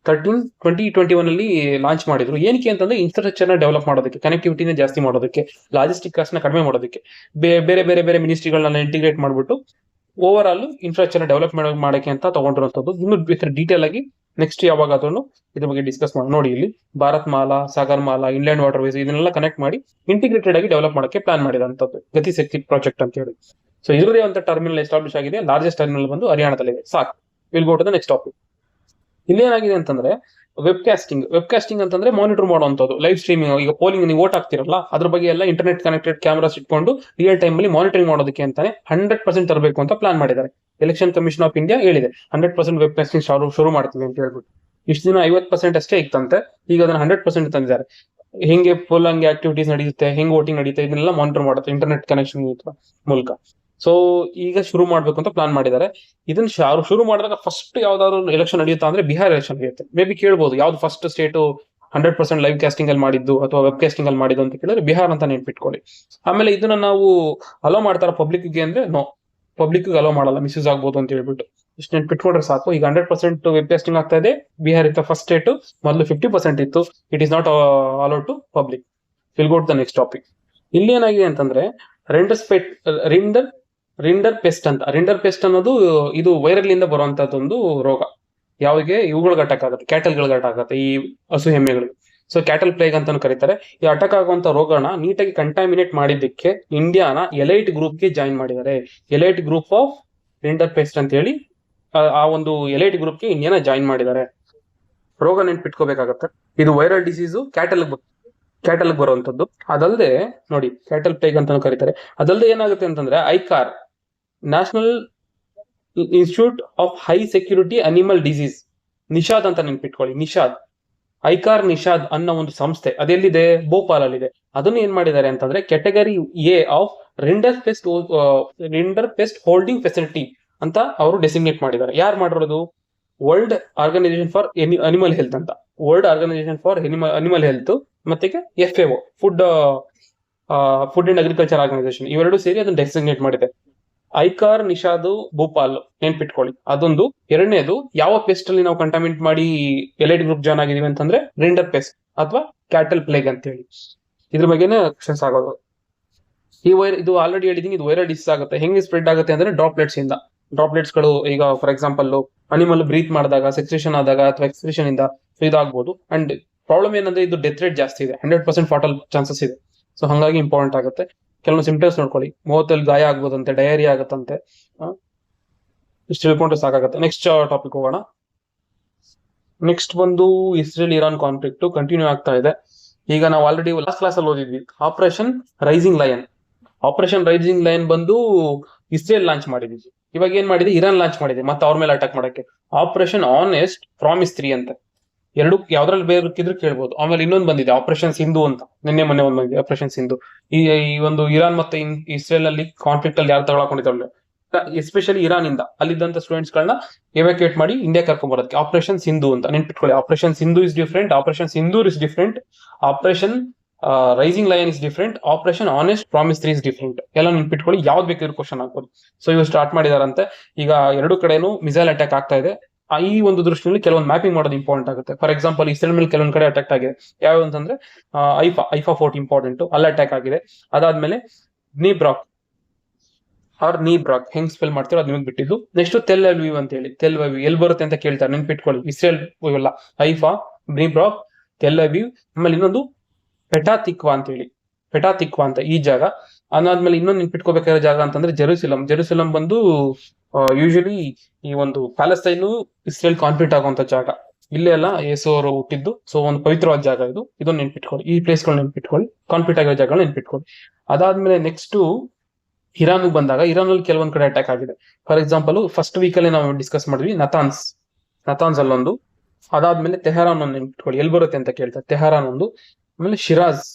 2021 ಅಲ್ಲಿ ಲಾಂಚ್ ಮಾಡಿದ್ರು. ಏನಕ್ಕೆ ಅಂತಂದ್ರೆ ಇನ್ಫ್ರಾಸ್ಟ್ರಕ್ಚರ್ ನ ಡೆವಲಪ್ ಮಾಡೋದಕ್ಕೆ, ಕನೆಕ್ಟಿವಿಟಿನ ಜಾಸ್ತಿ ಮಾಡೋದಕ್ಕೆ, ಲಾಜಿಸ್ಟಿಕ್ ಕಾಸ್ಟ್ ನ ಕಡಿಮೆ ಮಾಡೋದಕ್ಕೆ, ಬೇರೆ ಮಿನಿಸ್ಟ್ರಿಗಳನ್ನ ಇಂಟಿಗ್ರೇಟ್ ಮಾಡ್ಬಿಟ್ಟು ಓವರ್ ಆಲ್ ಇನ್ಫ್ರಾಸ್ಟ್ರಕ್ಚರ್ ಡೆವಲಪ್ ಮಾಡಕ್ಕೆ ಅಂತ ತಗೊಂಡಿರುವಂತದ್ದು. ಇನ್ನು ಡೀಟೇಲ್ ಆಗಿ ನೆಕ್ಸ್ಟ್ ಯಾವಾಗಾದ್ರೂ ಇದ್ರ ಬಗ್ಗೆ ಡಿಸ್ಕಸ್ ನೋಡಿ. ಇಲ್ಲಿ Bharatmala, Sagarmala, inland waterways ಇದನ್ನೆಲ್ಲ ಕನೆಕ್ಟ್ ಮಾಡಿ ಇಂಟಿಗ್ರೇಟೆಡ್ ಆಗಿ ಡೆವಲಪ್ ಮಾಡಕ್ಕೆ ಪ್ಲಾನ್ ಮಾಡಿದಂಥದ್ದು ಗತಿಶಕ್ತಿ ಪ್ರಾಜೆಕ್ಟ್ ಅಂತ ಹೇಳಿ. ಸೊ ಇದರದೇ ಅಂತ ಟರ್ಮಿನಲ್ ಎಸ್ಟಾಬ್ಲಿಷ್ ಆಗಿದೆ. ಲಾರ್ಜೆಸ್ಟ್ ಟರ್ಮಿನಲ್ ಬಂದು ಹರಿಯಾಣದಲ್ಲಿದೆ. ಸಾಕು, will go to the next topic. ಇಲ್ಲೇನಾಗಿದೆ ಅಂತಂದ್ರೆ ವೆಬ್ ಕಾಸ್ಟಿಂಗ್ ಅಂತಂದ್ರೆ ಮಾನಿಟರ್ ಮಾಡುವಂಥದ್ದು, ಲೈವ್ ಸ್ಟ್ರೀಮಿಂಗ್. ಈಗ ಪೋಲಿಂಗ್ ನೀವು ವೋಟ್ ಹಾಕ್ತಿರಲ್ಲ, ಅದ್ರ ಬಗ್ಗೆ ಎಲ್ಲ ಇಂಟರ್ನೆಟ್ ಕನೆಕ್ಟೆಡ್ ಕ್ಯಾಮರಾಸ್ ಇಟ್ಕೊಂಡು ರಿಯಲ್ ಟೈಮ್ ಅಲ್ಲಿ ಮಾನಿಟರಿಂಗ್ ಮಾಡೋದಕ್ಕೆ ಅಂತಾನೆ 100% ತರಬೇಕು ಅಂತ ಪ್ಲಾನ್ ಮಾಡಿದ್ದಾರೆ. ಎಲೆಕ್ಷನ್ ಕಮಿಷನ್ ಆಫ್ ಇಂಡಿಯಾ ಹೇಳಿದೆ 100% ವೆಬ್ ಕಾಸ್ಟಿಂಗ್ ಶುರು ಮಾಡ್ತೀವಿ ಅಂತ ಹೇಳ್ಬಿಟ್ಟು. ಇಷ್ಟು ದಿನ 50% ಅಷ್ಟೇ ಇತ್ತಂತೆ, ಈಗ ಅದನ್ನ 100% ತಂದಿದ್ದಾರೆ. ಹೆಂಗೆ ಪೋಲಿಂಗ್ ಆಕ್ಟಿವಿಟೀಸ್ ನಡೆಯುತ್ತೆ, ಹೆಂಗ್ ವೋಟಿಂಗ್ ನಡೆಯುತ್ತೆ, ಇದನ್ನೆಲ್ಲ ಮಾನಿಟರ್ ಮಾಡುತ್ತೆ ಇಂಟರ್ನೆಟ್ ಕನೆಕ್ಷನ್ ಮೂಲಕ. ಸೊ ಈಗ ಶುರು ಮಾಡ್ಬೇಕು ಅಂತ ಪ್ಲಾನ್ ಮಾಡಿದ್ದಾರೆ. ಇದನ್ನ ಶುರು ಮಾಡಿದಾಗ ಫಸ್ಟ್ ಯಾವ್ದಾದ್ರು ಎಲೆಕ್ಷನ್ ನಡೆಯುತ್ತಾ ಅಂದ್ರೆ ಬಿಹಾರ್ ಎಲೆಕ್ಷನ್ ನಡೆಯುತ್ತೆ. ಮೇ ಬಿ ಕೇಳ್ಬೋದು, ಯಾವ್ದು ಫಸ್ಟ್ ಸ್ಟೇಟ್ 100% ಲೈವ್ ಕಾಸ್ಟಿಂಗ್ ಅಲ್ಲಿ ಮಾಡಿದ್ದು ಅಥವಾ ವೆಬ್ ಕಾಸ್ಟಿಂಗ್ ಅಲ್ಲಿ ಮಾಡಿದ್ದು ಅಂತ ಕೇಳಿದ್ರೆ ಬಿಹಾರ್ ಅಂತ ನೆನ್ಪಿಟ್ಕೊಳ್ಳಿ. ಆಮೇಲೆ ಇದನ್ನ ನಾವು ಅಲೋ ಮಾಡ್ತಾರ ಪಬ್ಲಿಕ್ಗೆ ಅಂದ್ರೆ ನೋ, ಪಬ್ಲಿಕ್ ಅಲೋ ಮಾಡಲ್ಲ, ಮಿಸ್ಯೂಸ್ ಆಗ್ಬೋದು ಅಂತ ಹೇಳ್ಬಿಟ್ಟು. ಇಷ್ಟು ನೆನ್ಪಿಟ್ಕೊಂಡ್ರೆ ಸಾಕು. ಈಗ 100% ವೆಬ್ ಕಾಸ್ಟಿಂಗ್ ಆಗ್ತಾ ಇದೆ. ಬಿಹಾರ್ ಇತ್ತು ಫಸ್ಟ್ ಸ್ಟೇಟ್, ಮೊದಲು 50% ಇತ್ತು. It is not allowed to public. Will go to the next topic. ಇಲ್ಲಿ ಏನಾಗಿದೆ ಅಂತಂದ್ರೆ ರಿಂಡರ್ ಪೆಸ್ಟ್ ಅಂತ. ರಿಂಡರ್ ಪೆಸ್ಟ್ ಅನ್ನೋದು ಇದು ವೈರಲ್ ಇಂದ ಬರುವಂತದ್ದೊಂದು ರೋಗ. ಯಾವಿಗೆ ಇವುಗಳಿಗೆ ಅಟ್ಯಾಕ್ ಆಗುತ್ತೆ, ಕ್ಯಾಟಲ್ಗಳಿಗೆ ಅಟ್ಯಾಕ್ ಆಗುತ್ತೆ, ಈ ಹಸು ಎಮ್ಮೆಗಳಿಗೆ. ಸೊ ಕ್ಯಾಟಲ್ ಪ್ಲೇಗ್ ಅಂತಾನು ಕರೀತಾರೆ. ಈ ಅಟ್ಯಾಕ್ ಆಗುವಂತ ರೋಗನ ನೀಟಾಗಿ ಕಂಟಾಮಿನೇಟ್ ಮಾಡಿದ್ದಕ್ಕೆ ಇಂಡಿಯಾನ ಎಲೈಟ್ ಗ್ರೂಪ್ಗೆ ಜಾಯಿನ್ ಮಾಡಿದ್ದಾರೆ. ಎಲೈಟ್ ಗ್ರೂಪ್ ಆಫ್ ರಿಂಡರ್ ಪೆಸ್ಟ್ ಅಂತ ಹೇಳಿ ಆ ಒಂದು ಎಲೈಟ್ ಗ್ರೂಪ್ಗೆ ಇಂಡಿಯಾನ ಜಾಯಿನ್ ಮಾಡಿದ್ದಾರೆ. ರೋಗ ನೆನ್ಪಿಟ್ಕೋಬೇಕಾಗತ್ತೆ. ಇದು ವೈರಲ್ ಡಿಸೀಸು, ಕ್ಯಾಟಲ್ ಕ್ಯಾಟಲ್ ಬರುವಂತದ್ದು. ಅದಲ್ಲದೆ ನೋಡಿ ಕ್ಯಾಟಲ್ ಪ್ಲೇಗ್ ಅಂತ ಕರೀತಾರೆ. ಅದಲ್ಲದೆ ಏನಾಗುತ್ತೆ ಅಂತಂದ್ರೆ ICAR, national institute of high security animal disease, Nishad ಅಂತ ನೆನ್ಪಿಟ್ಕೊಳ್ಳಿ. ನಿಷಾದ್, ಐಕಾರ್ ನಿಷಾದ್ ಅನ್ನೋ ಒಂದು ಸಂಸ್ಥೆ ಅದೆಲ್ಲಿದೆ, ಭೋಪಾಲ್ ಅಲ್ಲಿದೆ. ಅದನ್ನು ಏನ್ ಮಾಡಿದ್ದಾರೆ ಅಂತಂದ್ರೆ category A of rinderpest holding facility ಅಂತ ಅವರು ಡೆಸಿಗ್ನೇಟ್ ಮಾಡಿದ್ದಾರೆ. ಯಾರು ಮಾಡಿರೋದು? World organisation for animal health ಅಂತ, world organisation for animal health ಮತ್ತೆ FAO, food and agriculture organisation, ಇವೆರಡು ಸೇರಿ ಅದನ್ನ ಡೆಸಿಗ್ನೇಟ್ ಮಾಡಿದೆ. ಐಕಾರ್ ನಿಷಾದ್ ಭೋಪಾಲ್ ನೆನ್ಪಿಟ್ಕೊಳ್ಳಿ, ಅದೊಂದು. ಎರಡನೇದು, ಯಾವ ಪೆಸ್ಟ್ ಅಲ್ಲಿ ನಾವು ಕಂಟಾಮಿನೇಟ್ ಮಾಡಿ ಎಲೈಟ್ ಗ್ರೂಪ್ ಜಾಯ್ನ್ ಆಗಿದೀವಿ ಅಂತಂದ್ರೆ ರಿಂಡರ್ ಪೆಸ್ಟ್ ಅಥವಾ ಕ್ಯಾಟಲ್ ಪ್ಲೇಗ್ ಅಂತ ಹೇಳಿ. ಇದ್ರ ಬಗ್ಗೆನೇ ಕ್ವಶನ್ಸ್ ಆಗೋದು. ಇದು ಆಲ್ರೆಡಿ ಹೇಳಿದೀನಿ, ಇದು ವೈರಲ್ ಡಿಸೀಸ್ ಆಗುತ್ತೆ. ಹೆಂಗೆ ಸ್ಪ್ರೆಡ್ ಆಗುತ್ತೆ ಅಂದ್ರೆ ಡ್ರಾಪ್ಲೆಟ್ಸ್ ಇಂದ. ಡ್ರಾಪ್ಲೆಟ್ಸ್ ಗಳು ಈಗ ಫಾರ್ ಎಕ್ಸಾಂಪಲ್ ಅನಿಮಲ್ ಬ್ರೀತ್ ಮಾಡಿದಾಗ, ಸೆಕ್ರೇಷನ್ ಆದಾಗ ಅಥವಾ ಎಕ್ಸ್ಪ್ರೆಷನ್ ಇಂದ ಇದಾಗಬಹುದು. ಅಂಡ್ ಪ್ರಾಬ್ಲಮ್ ಏನಂದ್ರೆ ಇದು ಡೆತ್ ರೇಟ್ ಜಾಸ್ತಿ ಇದೆ, 100% ಫಾಟಲ್ ಚಾನ್ಸಸ್ ಇದೆ. ಸೊ ಹಂಗಾಗಿ ಇಂಪಾರ್ಟೆಂಟ್ ಆಗುತ್ತೆ. ಕೆಲವೊಂದು ಸಿಂಪ್ಟಮ್ಸ್ ನೋಡ್ಕೊಳ್ಳಿ, ಮುಖದಲ್ಲಿ ಗಾಯ ಆಗ್ಬೋದಂತೆ, ಡಯರಿಯಾ ಆಗುತ್ತಂತೆ. ಇಷ್ಟು ತಿಳ್ಕೊಂಡ್ರೆ ಸಾಕಾಗುತ್ತೆ. ನೆಕ್ಸ್ಟ್ ಟಾಪಿಕ್ ಹೋಗೋಣ. ನೆಕ್ಸ್ಟ್ ಬಂದು ಇಸ್ರೇಲ್ ಇರಾನ್ ಕಾನ್ಫ್ಲಿಕ್ಟ್ ಕಂಟಿನ್ಯೂ ಆಗ್ತಾ ಇದೆ. ಈಗ ನಾವು ಆಲ್ರೆಡಿ ಲಾಸ್ಟ್ ಕ್ಲಾಸ್ ಅಲ್ಲಿ ಓದಿದ್ವಿ operation rising lion. Operation rising lion ಬಂದು ಇಸ್ರೇಲ್ ಲಾಂಚ್ ಮಾಡಿದ್ವಿ. ಇವಾಗ ಏನ್ ಮಾಡಿದೆ, ಇರಾನ್ ಲಾಂಚ್ ಮಾಡಿದೆ ಮತ್ತೆ ಅವ್ರ ಮೇಲೆ ಅಟ್ಯಾಕ್ ಮಾಡಕ್ಕೆ. ಆಪರೇಷನ್ ಆನೆಸ್ಟ್ ಪ್ರಾಮಿಸ್ 3 ಅಂತ. ಎರಡು ಯಾವ್ದ್ರಲ್ಲಿ ಬೇಕಿದ್ರು ಕೇಳ್ಬೋದು. ಆಮೇಲೆ ಇನ್ನೊಂದು ಬಂದಿದೆ ಆಪರೇಷನ್ ಸಿಂಧು ಅಂತ, ಮೊನ್ನೆ ಒಂದು ಬಂದಿದೆ ಆಪರೇಷನ್ ಸಿಂಧು. ಈ ಒಂದು ಇರಾನ್ ಮತ್ತೆ ಇಸ್ರೇಲ್ ಅಲ್ಲಿ ಕಾನ್ಫ್ಲಿಕ್ಟ್ ಅಲ್ಲಿ ಯಾರು ತಗೊಳಕೊಂಡಿದ್ದಾರೆ, ಎಸ್ಪೆಷಲಿ ಇರಾನ್ ಇಂದ ಅಲ್ಲಿದ್ದಂತ ಸ್ಟೂಡೆಂಟ್ಸ್ ಗಳನ್ನ ಎವಾಕ್ಯುಯೇಟ್ ಮಾಡಿ ಇಂಡಿಯಾ ಕರ್ಕೊಂಡ್ ಬರೋದಕ್ಕೆ ಆಪರೇಷನ್ ಸಿಂಧು ಅಂತ ನೆನ್ಪಿಟ್ಕೊಳ್ಳಿ. Operation Sindhu is different, operation Sindoor is different, operation rising lion is different, operation honest promise 3 is different. ಎಲ್ಲ ನೆನ್ಪಿಟ್ಕೊಳ್ಳಿ, ಯಾವ್ದು ಬೇಕಿದ್ರು ಕ್ವಶನ್ ಆಗ್ಬೋದು. ಸೊ ಇವು ಸ್ಟಾರ್ಟ್ ಮಾಡಿದಾರಂತೆ. ಈಗ ಎರಡು ಕಡೆನೂ ಮಿಸೈಲ್ ಅಟ್ಯಾಕ್ ಆಗ್ತಾ ಇದೆ. ಈ ಒಂದು ದೃಷ್ಟಿಯಲ್ಲಿ ಕೆಲವೊಂದು ಮ್ಯಾಪಿಂಗ್ ಮಾಡೋದು ಇಂಪಾರ್ಟೆಂಟ್ ಆಗುತ್ತೆ. ಫಾರ್ ಎಕ್ಸಾಂಪಲ್ ಇಸ್ರೇಲ್ ಮೇಲೆ ಕೆಲವೊಂದು ಕಡೆ ಅಟ್ಯಾಕ್ ಆಗಿದೆ. ಯಾವ ಅಂತಂದ್ರೆ ಐಫಾ ಫೋರ್ಟ್ ಇಂಪಾರ್ಟೆಂಟ್, ಅಲ್ಲಿ ಅಟ್ಯಾಕ್ ಆಗಿದೆ. ಅದಾದ್ಮೇಲೆ ನೀಬ್ರಾಕ್ ಹೆಂಗ್ ಸ್ಪೆಲ್ ಮಾಡ್ತೀರೋ ಅದ್ ನಿಮಗೆ ಬಿಟ್ಟಿದ್ದು. ನೆಕ್ಸ್ಟ್ ತೆಲ್ ಅವೀವ್ ಅಂತ ಹೇಳಿ, ತೆಲ್ ಅವೀವ್ ಎಲ್ಲಿ ಬರುತ್ತೆ ಅಂತ ಕೇಳ್ತಾರೆ, ನೆನ್ಪಿಟ್ಕೊಳ್ಳಿ. ಇಸ್ರೇಲ್ ಇವೆಲ್ಲ ಐಫಾ, ನೀಬ್ರಾಕ್, ತೆಲ್ ಅವೀವ್. ಆಮೇಲೆ ಇನ್ನೊಂದು ಪೆಟಾತಿಕ್ವಾ ಅಂತ ಹೇಳಿ, ಪೆಟಾತಿಕ್ವಾ ಅಂತ ಈ ಜಾಗ. ಅದಾದ್ಮೇಲೆ ಇನ್ನೊಂದು ನೆನ್ಪಿಟ್ಕೋಬೇಕಾಗಿರೋ ಜಾಗ ಅಂತಂದ್ರೆ ಜೆರೂಸಲಂ ಬಂದು ಯೂಶಲಿ ಈ ಒಂದು ಪ್ಯಾಲೆಸ್ತೈನ್ ಇಸ್ರೇಲ್ ಕಾನ್ಫ್ಲಿಕ್ಟ್ ಆಗುವಂತ ಜಾಗ. ಇಲ್ಲೇ ಅಲ್ಲ ಯೇಸು ಅವರು ಹುಟ್ಟಿದ್ದು. ಸೊ ಒಂದು ಪವಿತ್ರವಾದ ಜಾಗ ಇದು. ಇದನ್ನ ನೆನ್ಪಿಟ್ಕೊಳ್ಳಿ, ಈ ಪ್ಲೇಸ್ಗಳು ನೆನ್ಪಿಟ್ಕೊಳ್ಳಿ, ಕಾನ್ಫ್ಲಿಕ್ಟ್ ಆಗಿರೋ ಜಾಗಗಳು ನೆನ್ಪಿಟ್ಕೊಳ್ಳಿ. ಅದಾದ್ಮೇಲೆ ನೆಕ್ಸ್ಟ್ ಇರಾನ್ ಬಂದಾಗ, ಇರಾನ್ ಅಲ್ಲಿ ಕೆಲವೊಂದ್ ಕಡೆ ಅಟ್ಯಾಕ್ ಆಗಿದೆ. ಫಾರ್ ಎಕ್ಸಾಂಪಲ್ ಫಸ್ಟ್ ವೀಕ್ ಅಲ್ಲಿ ನಾವು ಡಿಸ್ಕಸ್ ಮಾಡಿದ್ವಿ ನತಾನ್ಸ್ ಅಲ್ಲೊಂದು. ಅದಾದ್ಮೇಲೆ ತೆಹರಾನ್ ಒಂದು ನೆನ್ಪಿಟ್ಕೊಳ್ಳಿ, ಎಲ್ಲಿ ಬರುತ್ತೆ ಅಂತ ಕೇಳ್ತಾರೆ, ತೆಹರಾನ್ ಒಂದು. ಆಮೇಲೆ ಶಿರಾಜ್,